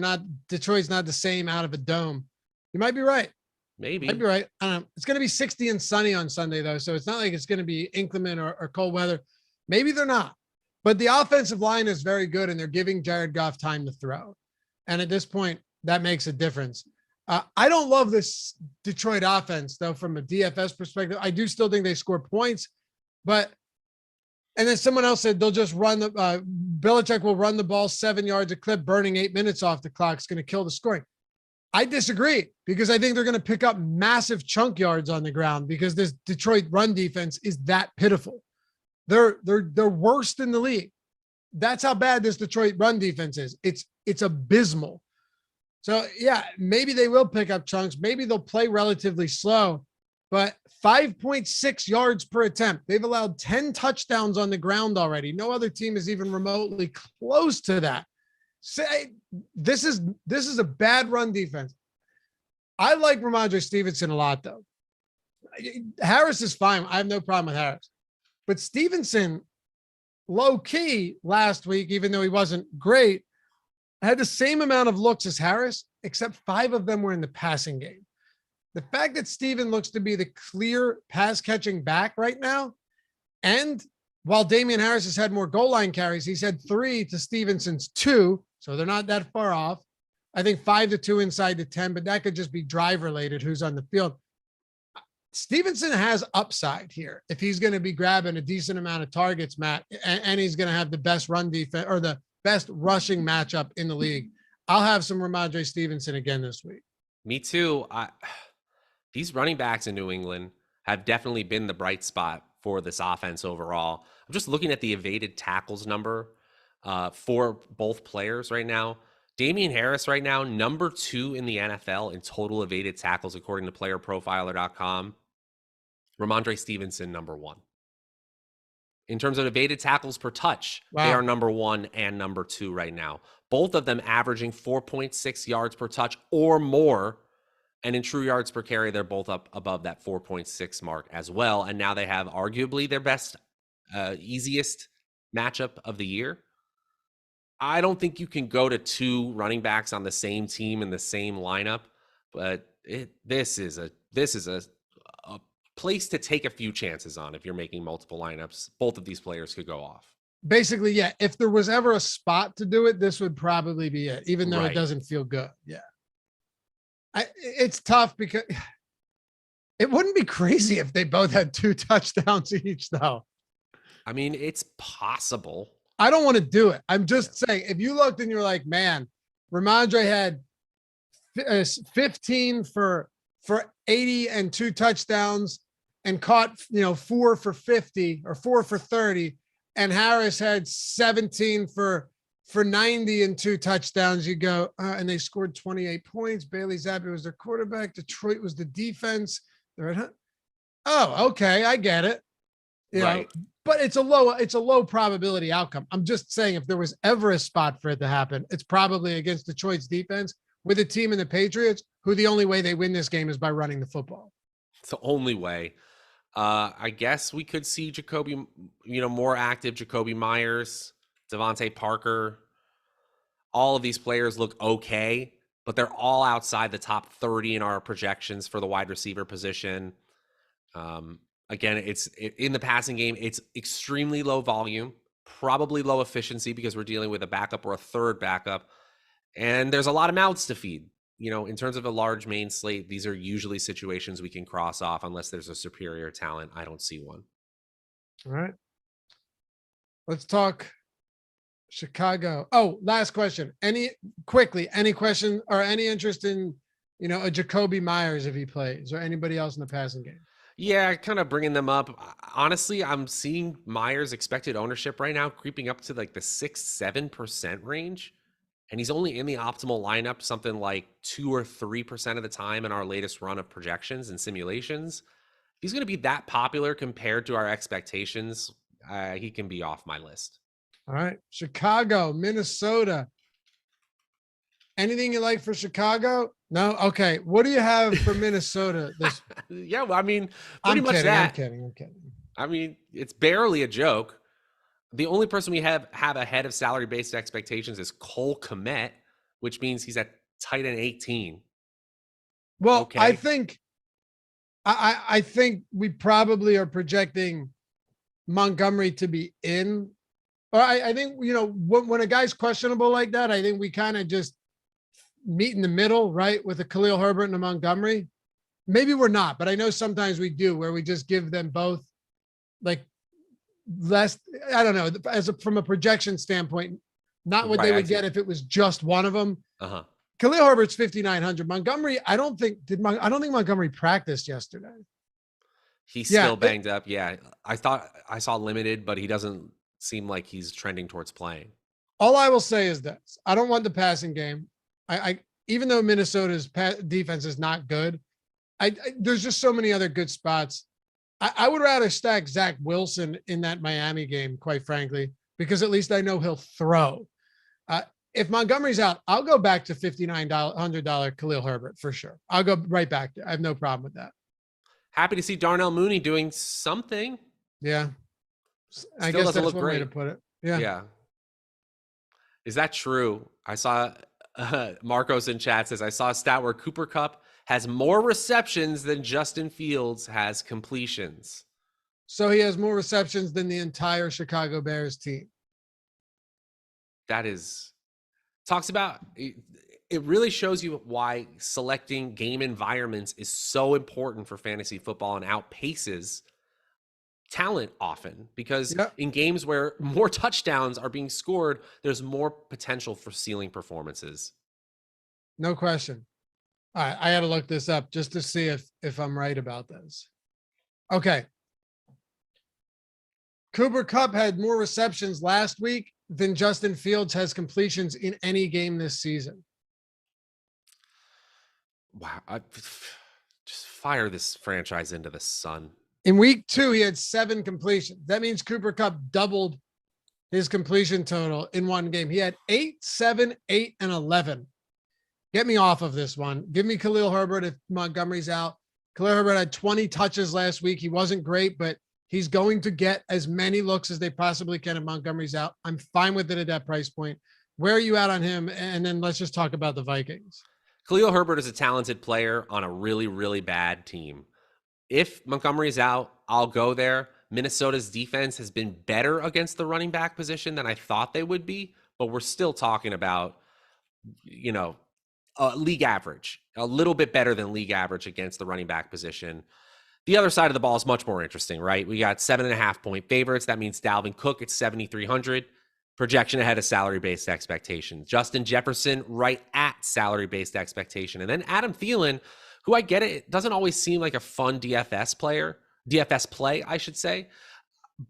Detroit's not the same out of a dome. You might be right. Maybe. Might be right. I don't know. It's going to be 60 and sunny on Sunday, though. So it's not like it's going to be inclement or cold weather. Maybe they're not. But the offensive line is very good, and they're giving Jared Goff time to throw. And at this point, that makes a difference. I don't love this Detroit offense, though, from a DFS perspective. I do still think they score points. And then someone else said they'll just run Belichick will run the ball 7 yards a clip, burning 8 minutes off the clock. It's going to kill the scoring. I disagree because I think they're going to pick up massive chunk yards on the ground because this Detroit run defense is that pitiful. They're worst in the league. That's how bad this Detroit run defense is. It's abysmal. So yeah, maybe they will pick up chunks. Maybe they'll play relatively slow, but 5.6 yards per attempt. They've allowed 10 touchdowns on the ground already. No other team is even remotely close to that. Say this is a bad run defense. I like Ramondre Stevenson a lot, though. Harris is fine. I have no problem with Harris, but Stevenson, low key last week, even though he wasn't great, had the same amount of looks as Harris, except 5 of them were in the passing game. The fact that Steven looks to be the clear pass catching back right now, and while Damian Harris has had more goal line carries, he's had 3 to Stevenson's 2, so they're not that far off. I think 5 to 2 inside the 10, but that could just be drive related, who's on the field. Stevenson has upside here if he's going to be grabbing a decent amount of targets, Matt, and he's going to have the best run defense or the best rushing matchup in the league. I'll have some Ramondre Stevenson again this week. Me too. These running backs in New England have definitely been the bright spot for this offense overall. I'm just looking at the evaded tackles number for both players right now. Damian Harris right now, number 2 in the NFL in total evaded tackles, according to playerprofiler.com. Ramondre Stevenson, number 1. In terms of evaded tackles per touch, They are number 1 and number 2 right now. Both of them averaging 4.6 yards per touch or more. And in true yards per carry, they're both up above that 4.6 mark as well. And now they have arguably their best, easiest matchup of the year. I don't think you can go to 2 running backs on the same team in the same lineup, but this is a place to take a few chances on if you're making multiple lineups. Both of these players could go off. Basically, yeah. If there was ever a spot to do it, this would probably be it, even though it doesn't feel good. Yeah. It's tough because it wouldn't be crazy if they both had 2 touchdowns each, though. I mean, it's possible. I don't want to do it. I'm just saying, if you looked and you're like, man, Ramondre had 15 for 80 and 2 touchdowns and caught, 4 for 50 or 4 for 30. And Harris had 17 for 90 and 2 touchdowns. You go, and they scored 28 points. Bailey Zappi was their quarterback. Detroit was the defense. Oh, okay. I get it. You know, but it's a low probability outcome. I'm just saying, if there was ever a spot for it to happen, it's probably against Detroit's defense with a team in the Patriots, who the only way they win this game is by running the football. It's the only way. I guess we could see Jacoby, more active Jacoby Myers, Devontae Parker. All of these players look okay, but they're all outside the top 30 in our projections for the wide receiver position. Again, it's in the passing game. It's extremely low volume, probably low efficiency because we're dealing with a backup or a third backup. And there's a lot of mouths to feed. In terms of a large main slate, these are usually situations we can cross off unless there's a superior talent. I don't see one. All right. Let's talk Chicago. Oh, last question. Any question or any interest in, a Jacoby Myers if he plays, or anybody else in the passing game? Yeah, kind of bringing them up. Honestly, I'm seeing Myers' expected ownership right now creeping up to like the 6-7% range. And he's only in the optimal lineup something like 2 or 3% of the time in our latest run of projections and simulations. If he's going to be that popular compared to our expectations, he can be off my list. All right. Chicago, Minnesota. Anything you like for Chicago? No? Okay. What do you have for Minnesota? Yeah, well, I mean, pretty much kidding, that. I'm kidding. I mean, it's barely a joke. The only person we have ahead of salary-based expectations is Cole Kmet, which means he's at tight end 18. Well, okay. I think we probably are projecting Montgomery to be in. Or I think, when a guy's questionable like that, I think we kind of just meet in the middle, right? With a Khalil Herbert and a Montgomery. Maybe we're not, but I know sometimes we do, where we just give them both like less, I don't know, from a projection standpoint, not what they would get if it was just one of them. Khalil Herbert's 5,900. Montgomery, I don't think Montgomery practiced yesterday. He's still banged up. Yeah. I thought I saw limited, but he doesn't seem like he's trending towards playing. All I will say is this: I don't want the passing game. I even though Minnesota's defense is not good, there's just so many other good spots. I would rather stack Zach Wilson in that Miami game, quite frankly, because at least I know he'll throw. If Montgomery's out, I'll go back to $5,900 Khalil Herbert for sure. I'll go right back there. I have no problem with that. Happy to see Darnell Mooney doing something. Yeah. I guess that's one way to put it. Yeah. Yeah. Is that true? I saw Marcos in chat says, I saw a stat where Cooper Kupp has more receptions than Justin Fields has completions. So he has more receptions than the entire Chicago Bears team. That talks about, it really shows you why selecting game environments is so important for fantasy football and outpaces talent often, because in games where more touchdowns are being scored, there's more potential for ceiling performances. No question. All right, I got to look this up just to see if I'm right about this. Okay. Cooper Kupp had more receptions last week than Justin Fields has completions in any game this season. Wow. Just fire this franchise into the sun. In week 2, he had 7 completions. That means Cooper Kupp doubled his completion total in one game. He had 8, 7, 8, and 11. Get me off of this one. Give me Khalil Herbert if Montgomery's out. Khalil Herbert had 20 touches last week. He wasn't great, but he's going to get as many looks as they possibly can if Montgomery's out. I'm fine with it at that price point. Where are you at on him? And then let's just talk about the Vikings. Khalil Herbert is a talented player on a really, really bad team. If Montgomery's out, I'll go there. Minnesota's defense has been better against the running back position than I thought they would be, but we're still talking about, league average, a little bit better than league average against the running back position. The other side of the ball is much more interesting, right? We got 7.5 point favorites. That means Dalvin Cook at 7,300. Projection ahead of salary-based expectations. Justin Jefferson right at salary-based expectation. And then Adam Thielen, who I get it doesn't always seem like a fun DFS play, I should say.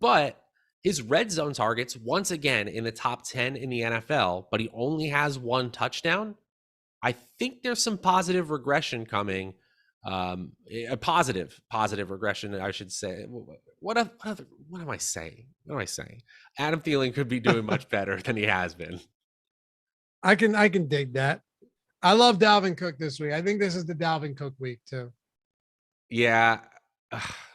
But his red zone targets, once again, in the top 10 in the NFL, but he only has 1 touchdown. I think there's some positive regression coming. A positive regression, I should say. What am I saying? What am I saying? Adam Thielen could be doing much better than he has been. I can dig that. I love Dalvin Cook this week. I think this is the Dalvin Cook week too. Yeah.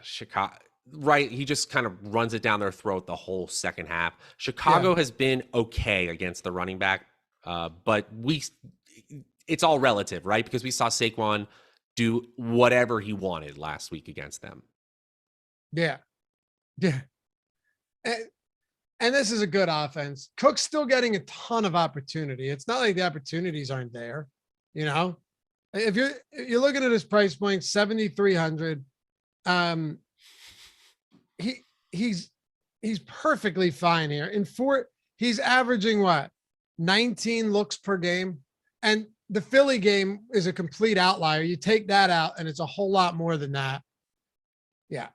Chicago, right? He just kind of runs it down their throat the whole second half. Chicago has been okay against the running back, but it's all relative, right? Because we saw Saquon do whatever he wanted last week against them. Yeah. And this is a good offense. Cook's still getting a ton of opportunity. It's not like the opportunities aren't there. If you're looking at his price point, 7,300, he's perfectly fine here. He's averaging what? 19 looks per game. And the Philly game is a complete outlier. You take that out and it's a whole lot more than that. Yeah.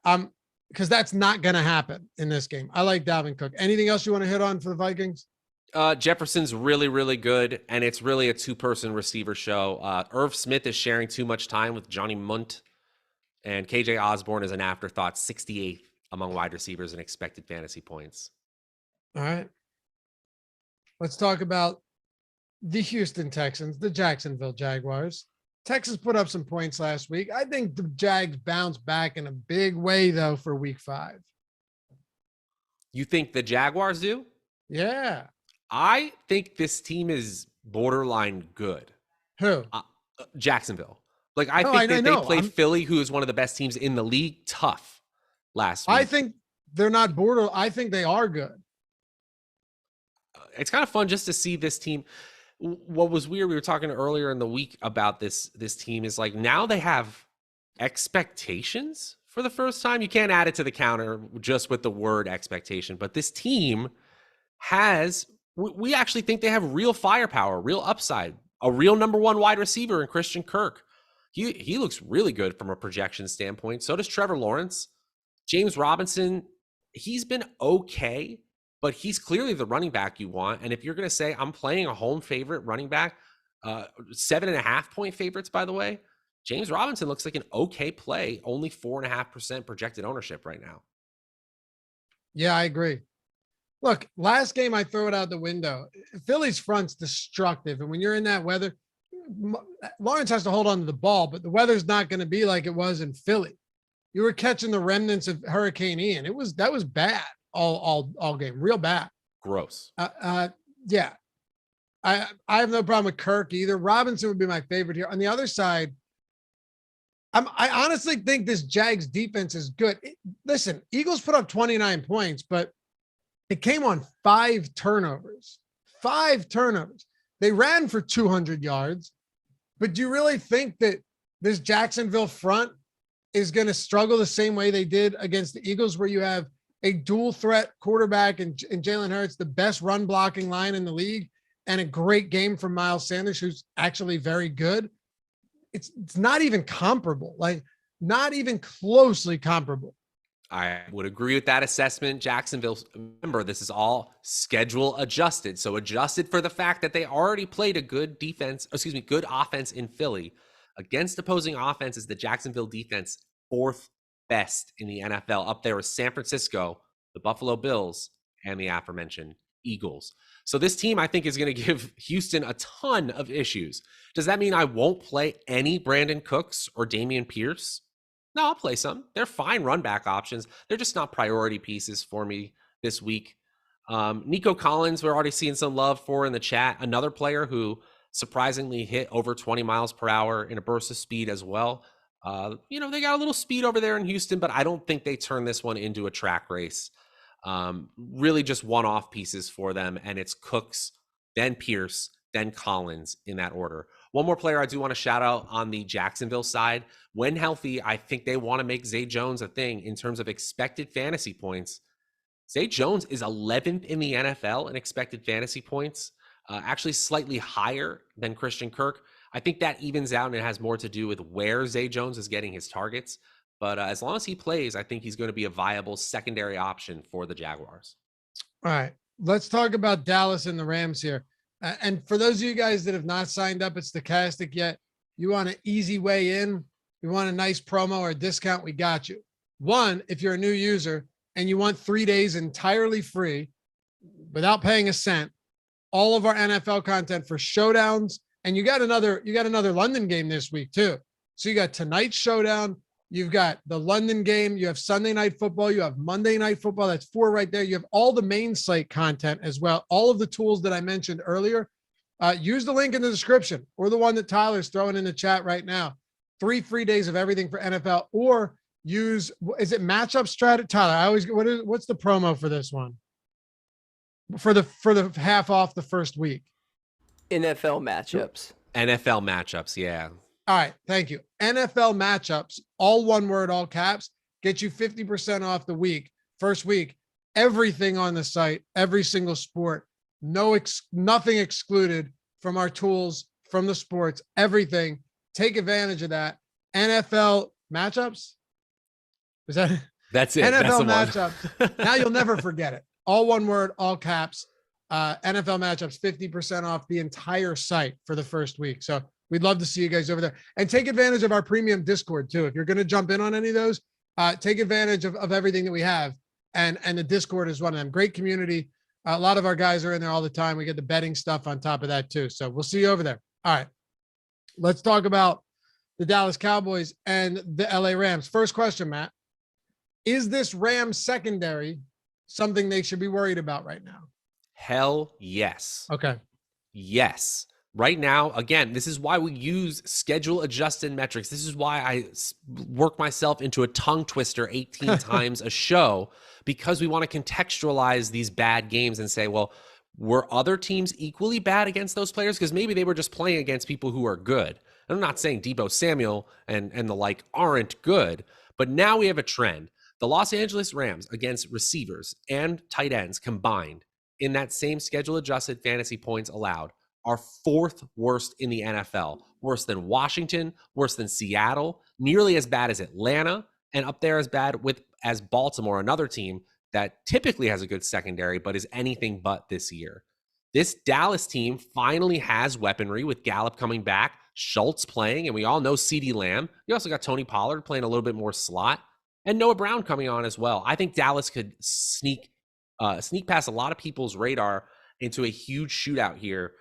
Because that's not going to happen in this game. I like Dalvin Cook. Anything else you want to hit on for the Vikings? Jefferson's really, really good, and it's really a 2-person receiver show. Irv Smith is sharing too much time with Johnny Munt, and KJ Osborne is an afterthought, 68th among wide receivers in expected fantasy points. All right. Let's talk about the Houston Texans, the Jacksonville Jaguars. Texas put up some points last week. I think the Jags bounced back in a big way, though, for week 5. You think the Jaguars do? Yeah. I think this team is borderline good. Who? Jacksonville. Like, I think they played Philly, who is one of the best teams in the league, tough last week. I think they're not border. I think they are good. It's kind of fun just to see this team. What was weird, we were talking earlier in the week about this team, is like now they have expectations for the first time. You can't add it to the counter just with the word expectation, but this team has, we actually think they have real firepower, real upside, a real number 1 wide receiver in Christian Kirk. He looks really good from a projection standpoint. So does Trevor Lawrence. James Robinson, he's been okay, but he's clearly the running back you want. And if you're going to say I'm playing a home favorite running back, 7.5 point favorites, by the way, James Robinson looks like an okay play, only 4.5% projected ownership right now. Yeah, I agree. Look, last game I throw it out the window. Philly's front's destructive. And when you're in that weather, Lawrence has to hold on to the ball, but the weather's not going to be like it was in Philly. You were catching the remnants of Hurricane Ian. That was bad all game. Real bad. Gross. Yeah. I have no problem with Kirk either. Robinson would be my favorite here. On the other side, I honestly think this Jags defense is good. Listen, Eagles put up 29 points, but it came on 5 turnovers. 5 turnovers. They ran for 200 yards. But do you really think that this Jacksonville front is going to struggle the same way they did against the Eagles, where you have a dual threat quarterback and Jalen Hurts, the best run blocking line in the league, and a great game from Miles Sanders, who's actually very good? It's not even comparable, like not even closely comparable. I would agree with that assessment. Jacksonville, remember, this is all schedule adjusted. So adjusted for the fact that they already played a good offense in Philly. Against opposing offenses, the Jacksonville defense, 4th best in the NFL. Up there with San Francisco, the Buffalo Bills, and the aforementioned Eagles. So this team, I think, is going to give Houston a ton of issues. Does that mean I won't play any Brandon Cooks or Dameon Pierce? No, I'll play some. They're fine run back options. They're just not priority pieces for me this week. Nico Collins, we're already seeing some love for in the chat. Another player who surprisingly hit over 20 miles per hour in a burst of speed as well. They got a little speed over there in Houston, but I don't think they turn this one into a track race. Really just one-off pieces for them, and it's Cooks, then Pierce, then Collins in that order. One more player I do want to shout out on the Jacksonville side. When healthy, I think they want to make Zay Jones a thing in terms of expected fantasy points. Zay Jones is 11th in the NFL in expected fantasy points, actually slightly higher than Christian Kirk. I think that evens out, and it has more to do with where Zay Jones is getting his targets. But as long as he plays, I think he's going to be a viable secondary option for the Jaguars. All right, let's talk about Dallas and the Rams here. And for those of you guys that have not signed up at Stokastic yet, you want an easy way in, you want a nice promo or a discount, we got you. One, if you're a new user and you want 3 days entirely free without paying a cent, all of our NFL content for showdowns, and you got another London game this week too. So you got tonight's showdown, you've got the London game, you have Sunday Night Football, you have Monday Night Football. That's 4 right there. You have all the main slate content as well. All of the tools that I mentioned earlier. Use the link in the description or the one that Tyler's throwing in the chat right now. 3 free days of everything for NFL, or use, is it matchup strategy? Tyler, what's the promo for this one? For the half off the first week. NFL matchups. NFL matchups, yeah. All right, thank you. NFL matchups, all one word, all caps, get you 50% off the week. First week, everything on the site, every single sport, nothing excluded from our tools, from the sports, everything. Take advantage of that. NFL matchups? Is that that's it? NFL matchups. Now you'll never forget it. All one word, all caps. NFL matchups, 50% off the entire site for the first week. So we'd love to see you guys over there, and take advantage of our premium Discord too. If you're going to jump in on any of those, take advantage of everything that we have. And the Discord is one of them. Great community. A lot of our guys are in there all the time. We get the betting stuff on top of that too. So we'll see you over there. All right, let's talk about the Dallas Cowboys and the LA Rams. First question, Matt, is this Rams secondary something they should be worried about right now? Hell yes. Okay. Yes. Right now, again, this is why we use schedule adjusted metrics. This is why I work myself into a tongue twister 18 times a show, because we want to contextualize these bad games and say, well, were other teams equally bad against those players? Because maybe they were just playing against people who are good. And I'm not saying Deebo Samuel and the like aren't good, but now we have a trend. The Los Angeles Rams against receivers and tight ends combined in that same schedule adjusted fantasy points allowed are 4th worst in the NFL, worse than Washington, worse than Seattle, nearly as bad as Atlanta, and up there as bad as Baltimore, another team that typically has a good secondary, but is anything but this year. This Dallas team finally has weaponry with Gallup coming back, Schultz playing, and we all know CeeDee Lamb. You also got Tony Pollard playing a little bit more slot, and Noah Brown coming on as well. I think Dallas could sneak past a lot of people's radar into a huge shootout here.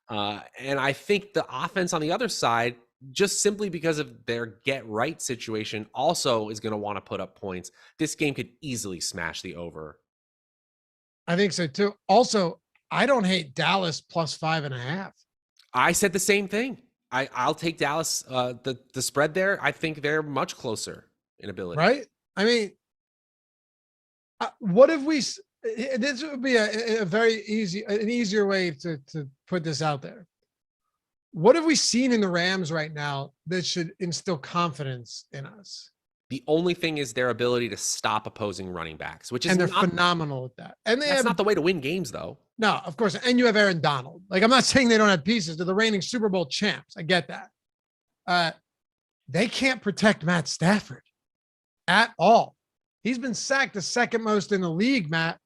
And I think the offense on the other side, just simply because of their get right situation, also is going to want to put up points. This game could easily smash the over I think so too. Also, I don't hate Dallas plus 5.5. I said the same thing. I'll take Dallas. The spread there, I think they're much closer in ability. Right? I mean, what if we? This would be a very an easier way to put this out there. What have we seen in the Rams right now that should instill confidence in us? The only thing is their ability to stop opposing running backs, which is and they're phenomenal at that. And that's not the way to win games, though. No, of course. And you have Aaron Donald. Like, I'm not saying they don't have pieces. They're the reigning Super Bowl champs. I get that. They can't protect Matt Stafford at all. He's been sacked the second most in the league, Matt.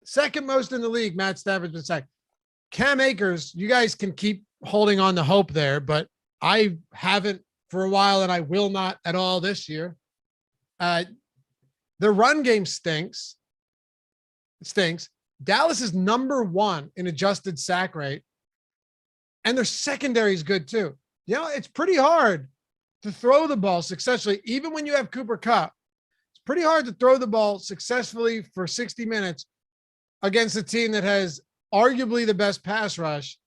Second most in the league, Matt Stafford's been sacked. Cam Akers, you guys can keep holding on to hope there, but I haven't for a while, and I will not at all this year. The run game stinks. It stinks. Dallas is number 1 in adjusted sack rate, and their secondary is good too. You know, it's pretty hard to throw the ball successfully, even when you have Cooper Kupp. It's pretty hard to throw the ball successfully for 60 minutes against a team that has arguably the best pass rush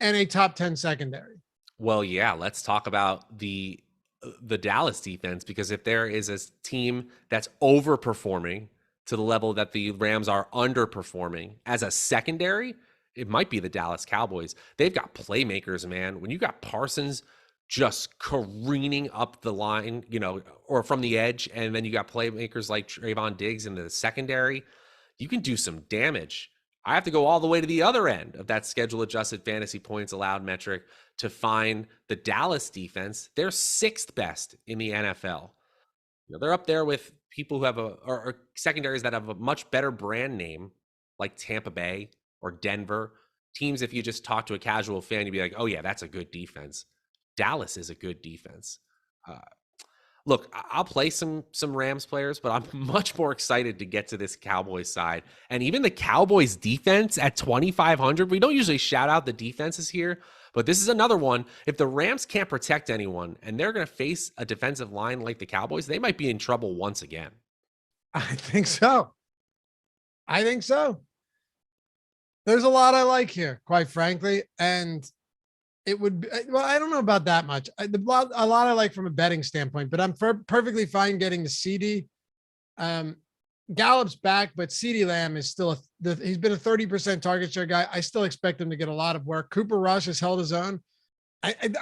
and a top 10 secondary. Well, yeah, let's talk about the Dallas defense, because if there is a team that's overperforming to the level that the Rams are underperforming as a secondary, it might be the Dallas Cowboys. They've got playmakers, man. When you got Parsons just careening up the line, you know, or from the edge, and then you got playmakers like Trayvon Diggs in the secondary, you can do some damage. I have to go all the way to the other end of that schedule adjusted fantasy points allowed metric to find the Dallas defense. They're 6th best in the NFL. You know, they're up there with people who have or secondaries that have a much better brand name, like Tampa Bay or Denver. Teams, if you just talk to a casual fan, you'd be like, oh yeah, that's a good defense. Dallas is a good defense. Look, I'll play some Rams players, but I'm much more excited to get to this Cowboys side. And even the Cowboys defense at 2,500, we don't usually shout out the defenses here, but this is another one. If the Rams can't protect anyone and they're going to face a defensive line like the Cowboys, they might be in trouble once again. I think so. There's a lot I like here, quite frankly. And it would be, well, I don't know about that much. A lot I like from a betting standpoint, but I'm perfectly fine getting the CD. Gallup's back, but CeeDee Lamb is still he's been a 30% target share guy. I still expect him to get a lot of work. Cooper Rush has held his own.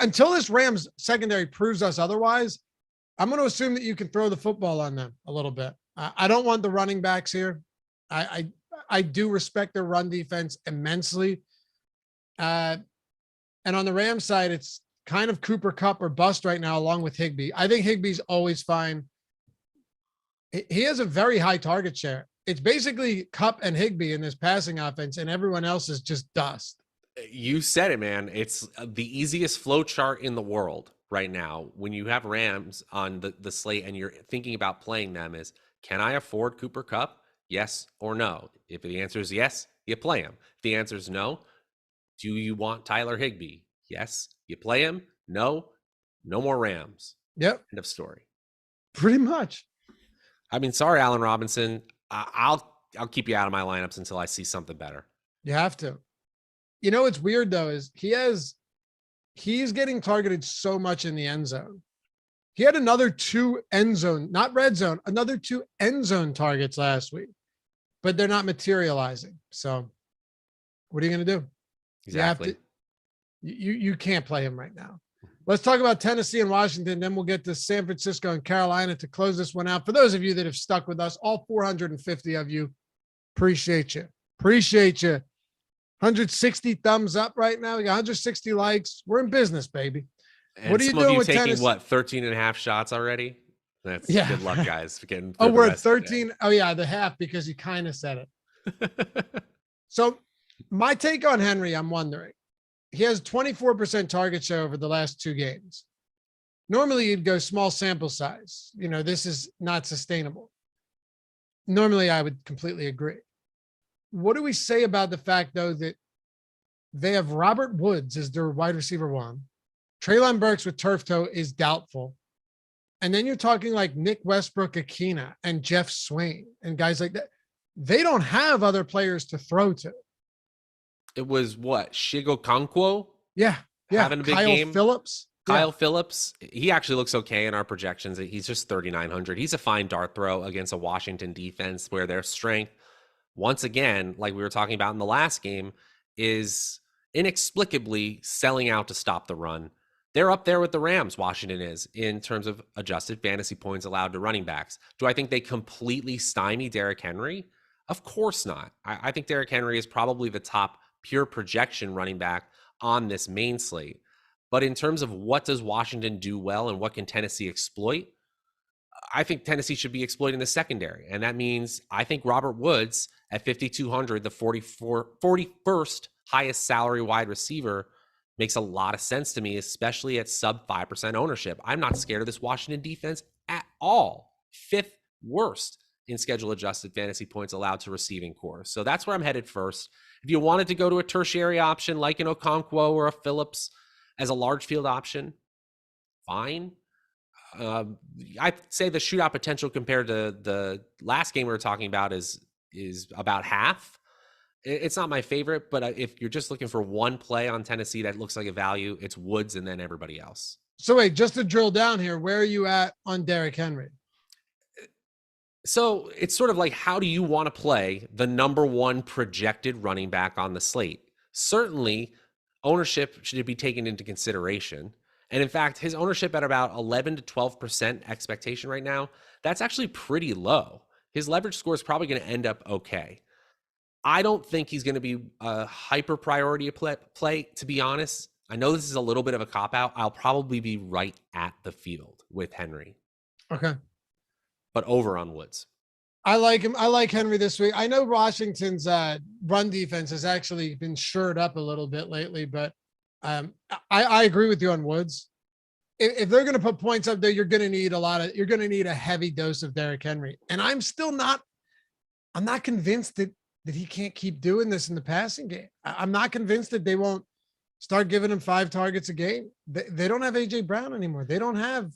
Until this Rams secondary proves us otherwise, I'm going to assume that you can throw the football on them a little bit. I don't want the running backs here. I do respect their run defense immensely. And on the Rams side, it's kind of Cooper Kupp or bust right now, along with Higbee. I think Higbee's always fine. He has a very high target share. It's basically Kupp and Higbee in this passing offense, and everyone else is just dust. You said it, man. It's the easiest flow chart in the world right now. When you have Rams on the slate and you're thinking about playing them, is can I afford Cooper Kupp? Yes or no? If the answer is yes, you play him. If the answer is no, do you want Tyler Higbee? Yes, you play him. No more Rams. Yep. End of story. Pretty much. I mean, sorry, Allen Robinson. I'll keep you out of my lineups until I see something better. You have to. You know what's weird though is he's getting targeted so much in the end zone. He had another 2 end zone, not red zone, another 2 end zone targets last week, but they're not materializing. So what are you going to do? Exactly. You can't play him right now. Let's talk about Tennessee and Washington. Then we'll get to San Francisco and Carolina to close this one out. For those of you that have stuck with us, all 450 of you, appreciate you. 160 thumbs up right now. We got 160 likes. We're in business, baby. And what are you doing with taking Tennessee? What, 13 and a half shots already? That's good luck, guys. We're at 13. Oh yeah, the half, because you kind of said it. So my take on Henry, I'm wondering, he has 24% target share over the last 2 games. Normally you'd go small sample size. You know, this is not sustainable. Normally I would completely agree. What do we say about the fact though, that they have Robert Woods as their wide receiver 1. Treylon Burks with turf toe is doubtful. And then you're talking like Nick Westbrook-Akina and Jeff Swain and guys like that. they don't have other players to throw to. It was what? Shigokankwo? Yeah. Having a big Kyle game. Phillips. Kyle Phillips, he actually looks okay in our projections. He's just 3,900. He's a fine dart throw against a Washington defense where their strength, once again, like we were talking about in the last game, is inexplicably selling out to stop the run. They're up there with the Rams, Washington is, in terms of adjusted fantasy points allowed to running backs. Do I think they completely stymie Derrick Henry? Of course not. I think Derrick Henry is probably the top pure projection running back on this main slate. But in terms of what does Washington do well and what can Tennessee exploit, I think Tennessee should be exploiting the secondary. And that means I think Robert Woods at 5,200, the 41st highest salary wide receiver, makes a lot of sense to me, especially at sub 5% ownership. I'm not scared of this Washington defense at all. 5th worst in schedule adjusted fantasy points allowed to receiving core. So that's where I'm headed first. If you wanted to go to a tertiary option like an Okonkwo or a Phillips as a large field option, fine. I'd say the shootout potential compared to the last game we were talking about is about half. It's not my favorite, but if you're just looking for one play on Tennessee that looks like a value, it's Woods and then everybody else. So wait, just to drill down here, where are you at on Derrick Henry? So it's sort of like, how do you want to play the number one projected running back on the slate? Certainly, ownership should be taken into consideration. And in fact, his ownership at about 11 to 12% expectation right now, that's actually pretty low. His leverage score is probably going to end up okay. I don't think he's going to be a hyper priority play, to be honest. I know this is a little bit of a cop-out. I'll probably be right at the field with Henry. Okay. But over on Woods. I like him. I like Henry this week. I know Washington's run defense has actually been shored up a little bit lately, but I agree with you on Woods. If they're going to put points up there, you're going to need a heavy dose of Derrick Henry. And I'm not convinced that he can't keep doing this in the passing game. I'm not convinced that they won't start giving him 5 targets a game. They don't have AJ Brown anymore. They don't have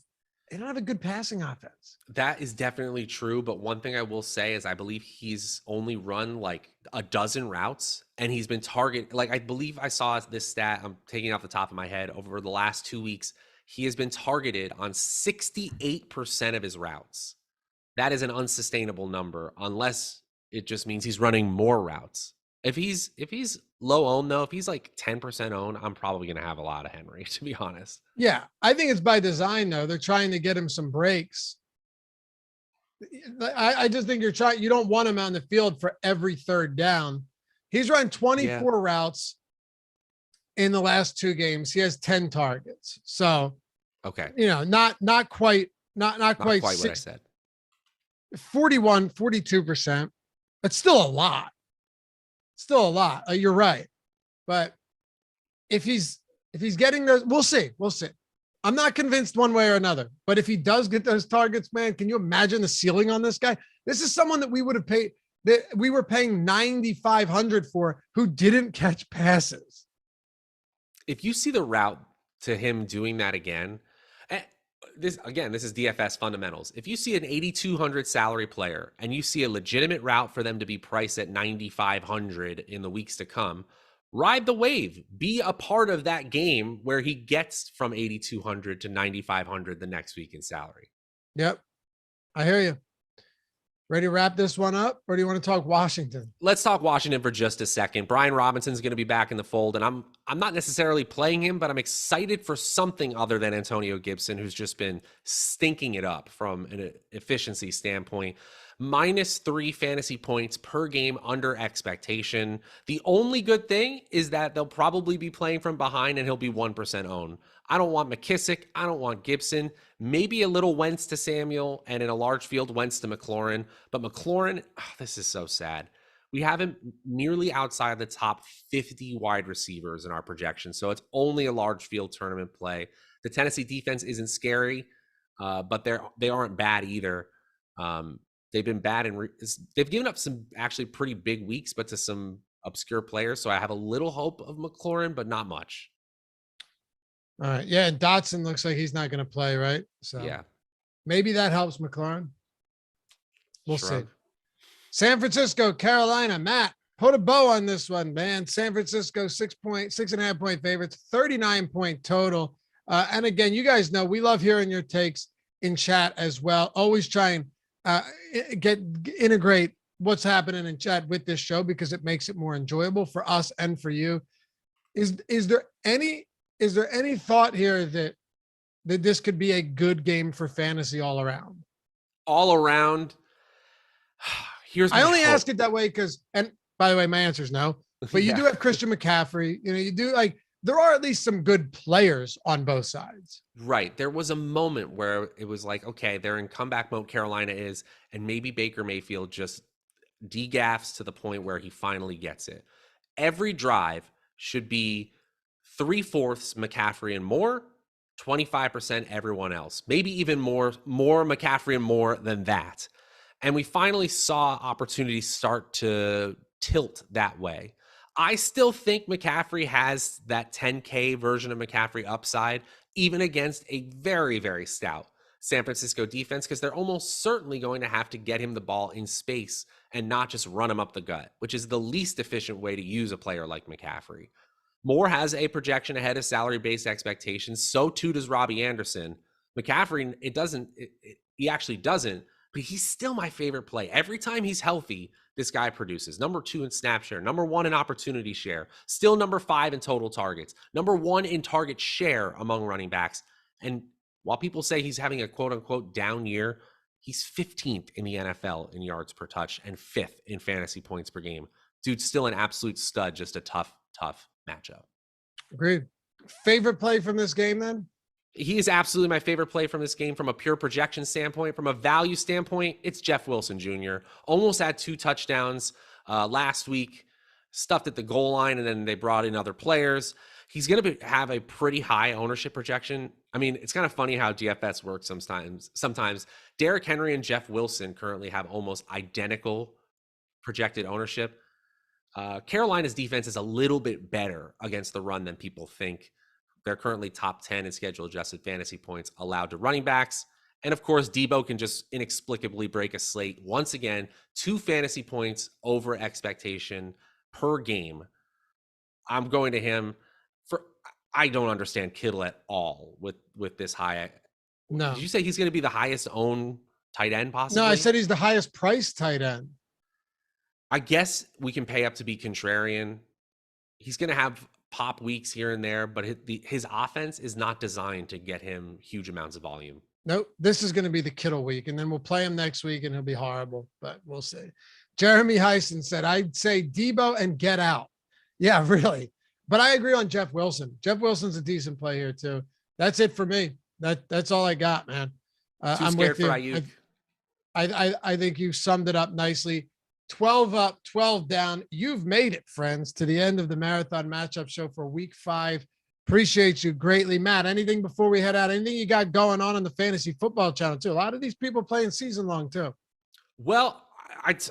a good passing offense. That is definitely true. But one thing I will say is I believe he's only run like a dozen routes and he's been targeted. Like, I believe I saw this stat, I'm taking it off the top of my head, over the last 2 weeks, he has been targeted on 68% of his routes. That is an unsustainable number unless it just means he's running more routes. If he's low owned though, if he's like 10% owned, I'm probably going to have a lot of Henry, to be honest. Yeah. I think it's by design though. They're trying to get him some breaks. I just think you don't want him on the field for every third down. He's run 24 routes in the last 2 games. He has 10 targets. So, okay. Not quite what I said. 42%. It's still a lot. You're right. But if he's getting those, we'll see. I'm not convinced one way or another, but if he does get those targets, man, can you imagine the ceiling on this guy? This is someone that we would have paid, that we were paying $9,500 for, who didn't catch passes. If you see the route to him doing that again, this is DFS fundamentals. If you see an 8,200 salary player and you see a legitimate route for them to be priced at 9,500 in the weeks to come, ride the wave. Be a part of that game where he gets from 8,200 to 9,500 the next week in salary. Yep. I hear you. Ready to wrap this one up, or do you want to talk Washington? Let's talk Washington for just a second. Brian Robinson's going to be back in the fold, and I'm not necessarily playing him, but I'm excited for something other than Antonio Gibson, who's just been stinking it up from an efficiency standpoint. -3 fantasy points per game under expectation. The only good thing is that they'll probably be playing from behind and he'll be 1% owned. I don't want McKissick. I don't want Gibson. Maybe a little Wentz to Samuel, and in a large field, Wentz to McLaurin. But McLaurin, this is so sad. We have him nearly outside the top 50 wide receivers in our projection. So it's only a large field tournament play. The Tennessee defense isn't scary, but they aren't bad either. They've been bad, and they've given up some actually pretty big weeks, but to some obscure players. So I have a little hope of McLaurin, but not much. All right. Yeah. And Dotson looks like he's not going to play, right? So yeah, maybe that helps McLaurin. We'll see. San Francisco, Carolina. Matt, put a bow on this one, man. San Francisco 6.5 point favorites, 39-point total. And again, you guys know we love hearing your takes in chat as well. Always try and integrate what's happening in chat with this show because it makes it more enjoyable for us and for you. Is there any thought here that this could be a good game for fantasy all around? All around. I only ask it that way because, and by the way, my answer is no. But you do have Christian McCaffrey. You do there are at least some good players on both sides. Right. There was a moment where it was like, okay, they're in comeback mode. Carolina is, and maybe Baker Mayfield just degaffs to the point where he finally gets it. Every drive should be 3/4 McCaffrey and more, 25% everyone else, maybe even more McCaffrey and more than that. And we finally saw opportunities start to tilt that way. I still think McCaffrey has that 10K version of McCaffrey upside, even against a very, very stout San Francisco defense, because they're almost certainly going to have to get him the ball in space and not just run him up the gut, which is the least efficient way to use a player like McCaffrey. Moore has a projection ahead of salary-based expectations. So too does Robbie Anderson. McCaffrey, he actually doesn't, but he's still my favorite play. Every time he's healthy, this guy produces. Number 2 in snap share, number 1 in opportunity share, still number 5 in total targets, number 1 in target share among running backs. And while people say he's having a quote unquote down year, he's 15th in the NFL in yards per touch and 5th in fantasy points per game. Dude's still an absolute stud, just a tough matchup. Agreed. Favorite play from this game then? He is absolutely my favorite play from this game from a pure projection standpoint. From a value standpoint, it's Jeff Wilson Jr. Almost had 2 touchdowns last week, stuffed at the goal line, and then they brought in other players. He's going to have a pretty high ownership projection. I mean, it's kind of funny how DFS works sometimes. Derrick Henry and Jeff Wilson currently have almost identical projected ownership. Carolina's defense is a little bit better against the run than people think. They're currently top 10 in schedule adjusted fantasy points allowed to running backs. And of course, Debo can just inexplicably break a slate. Once again, 2 fantasy points over expectation per game. I'm going to him for, I don't understand Kittle at all with this high. No. Did you say he's going to be the highest owned tight end possibly? No, I said he's the highest priced tight end. I guess we can pay up to be contrarian. He's going to have pop weeks here and there, but his offense is not designed to get him huge amounts of volume. Nope. This is going to be the Kittle week, and then we'll play him next week, and he'll be horrible, but we'll see. Jeremy Heisen said, I'd say Debo and get out. Yeah, really. But I agree on Jeff Wilson. Jeff Wilson's a decent play here too. That's it for me. That's all I got, man. I'm with you. I think you summed it up nicely. 12 up, 12 down. You've made it, friends, to the end of the Marathon Matchup Show for week 5. Appreciate you greatly. Matt, anything before we head out? Anything you got going on the fantasy football channel too? A lot of these people playing season long too. Well,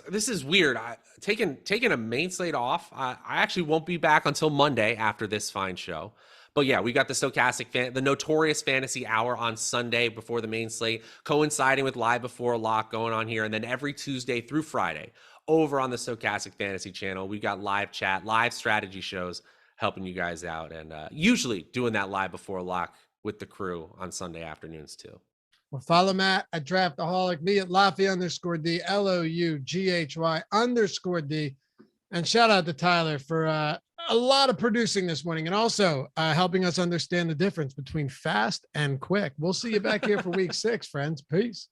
this is weird. Taking a main slate off. I actually won't be back until Monday after this fine show. But yeah, we got the Stokastic the notorious fantasy hour on Sunday before the main slate, coinciding with Live Before Lock going on here. And then every Tuesday through Friday over on the Stokastic Fantasy channel, we've got live chat, live strategy shows helping you guys out. And usually doing that Live Before Lock with the crew on Sunday afternoons too. Well, follow Matt at Draftaholic, me at Laffy_D, LOUGHY_D. And shout out to Tyler for a lot of producing this morning and also helping us understand the difference between fast and quick. We'll see you back here for week 6, friends. Peace.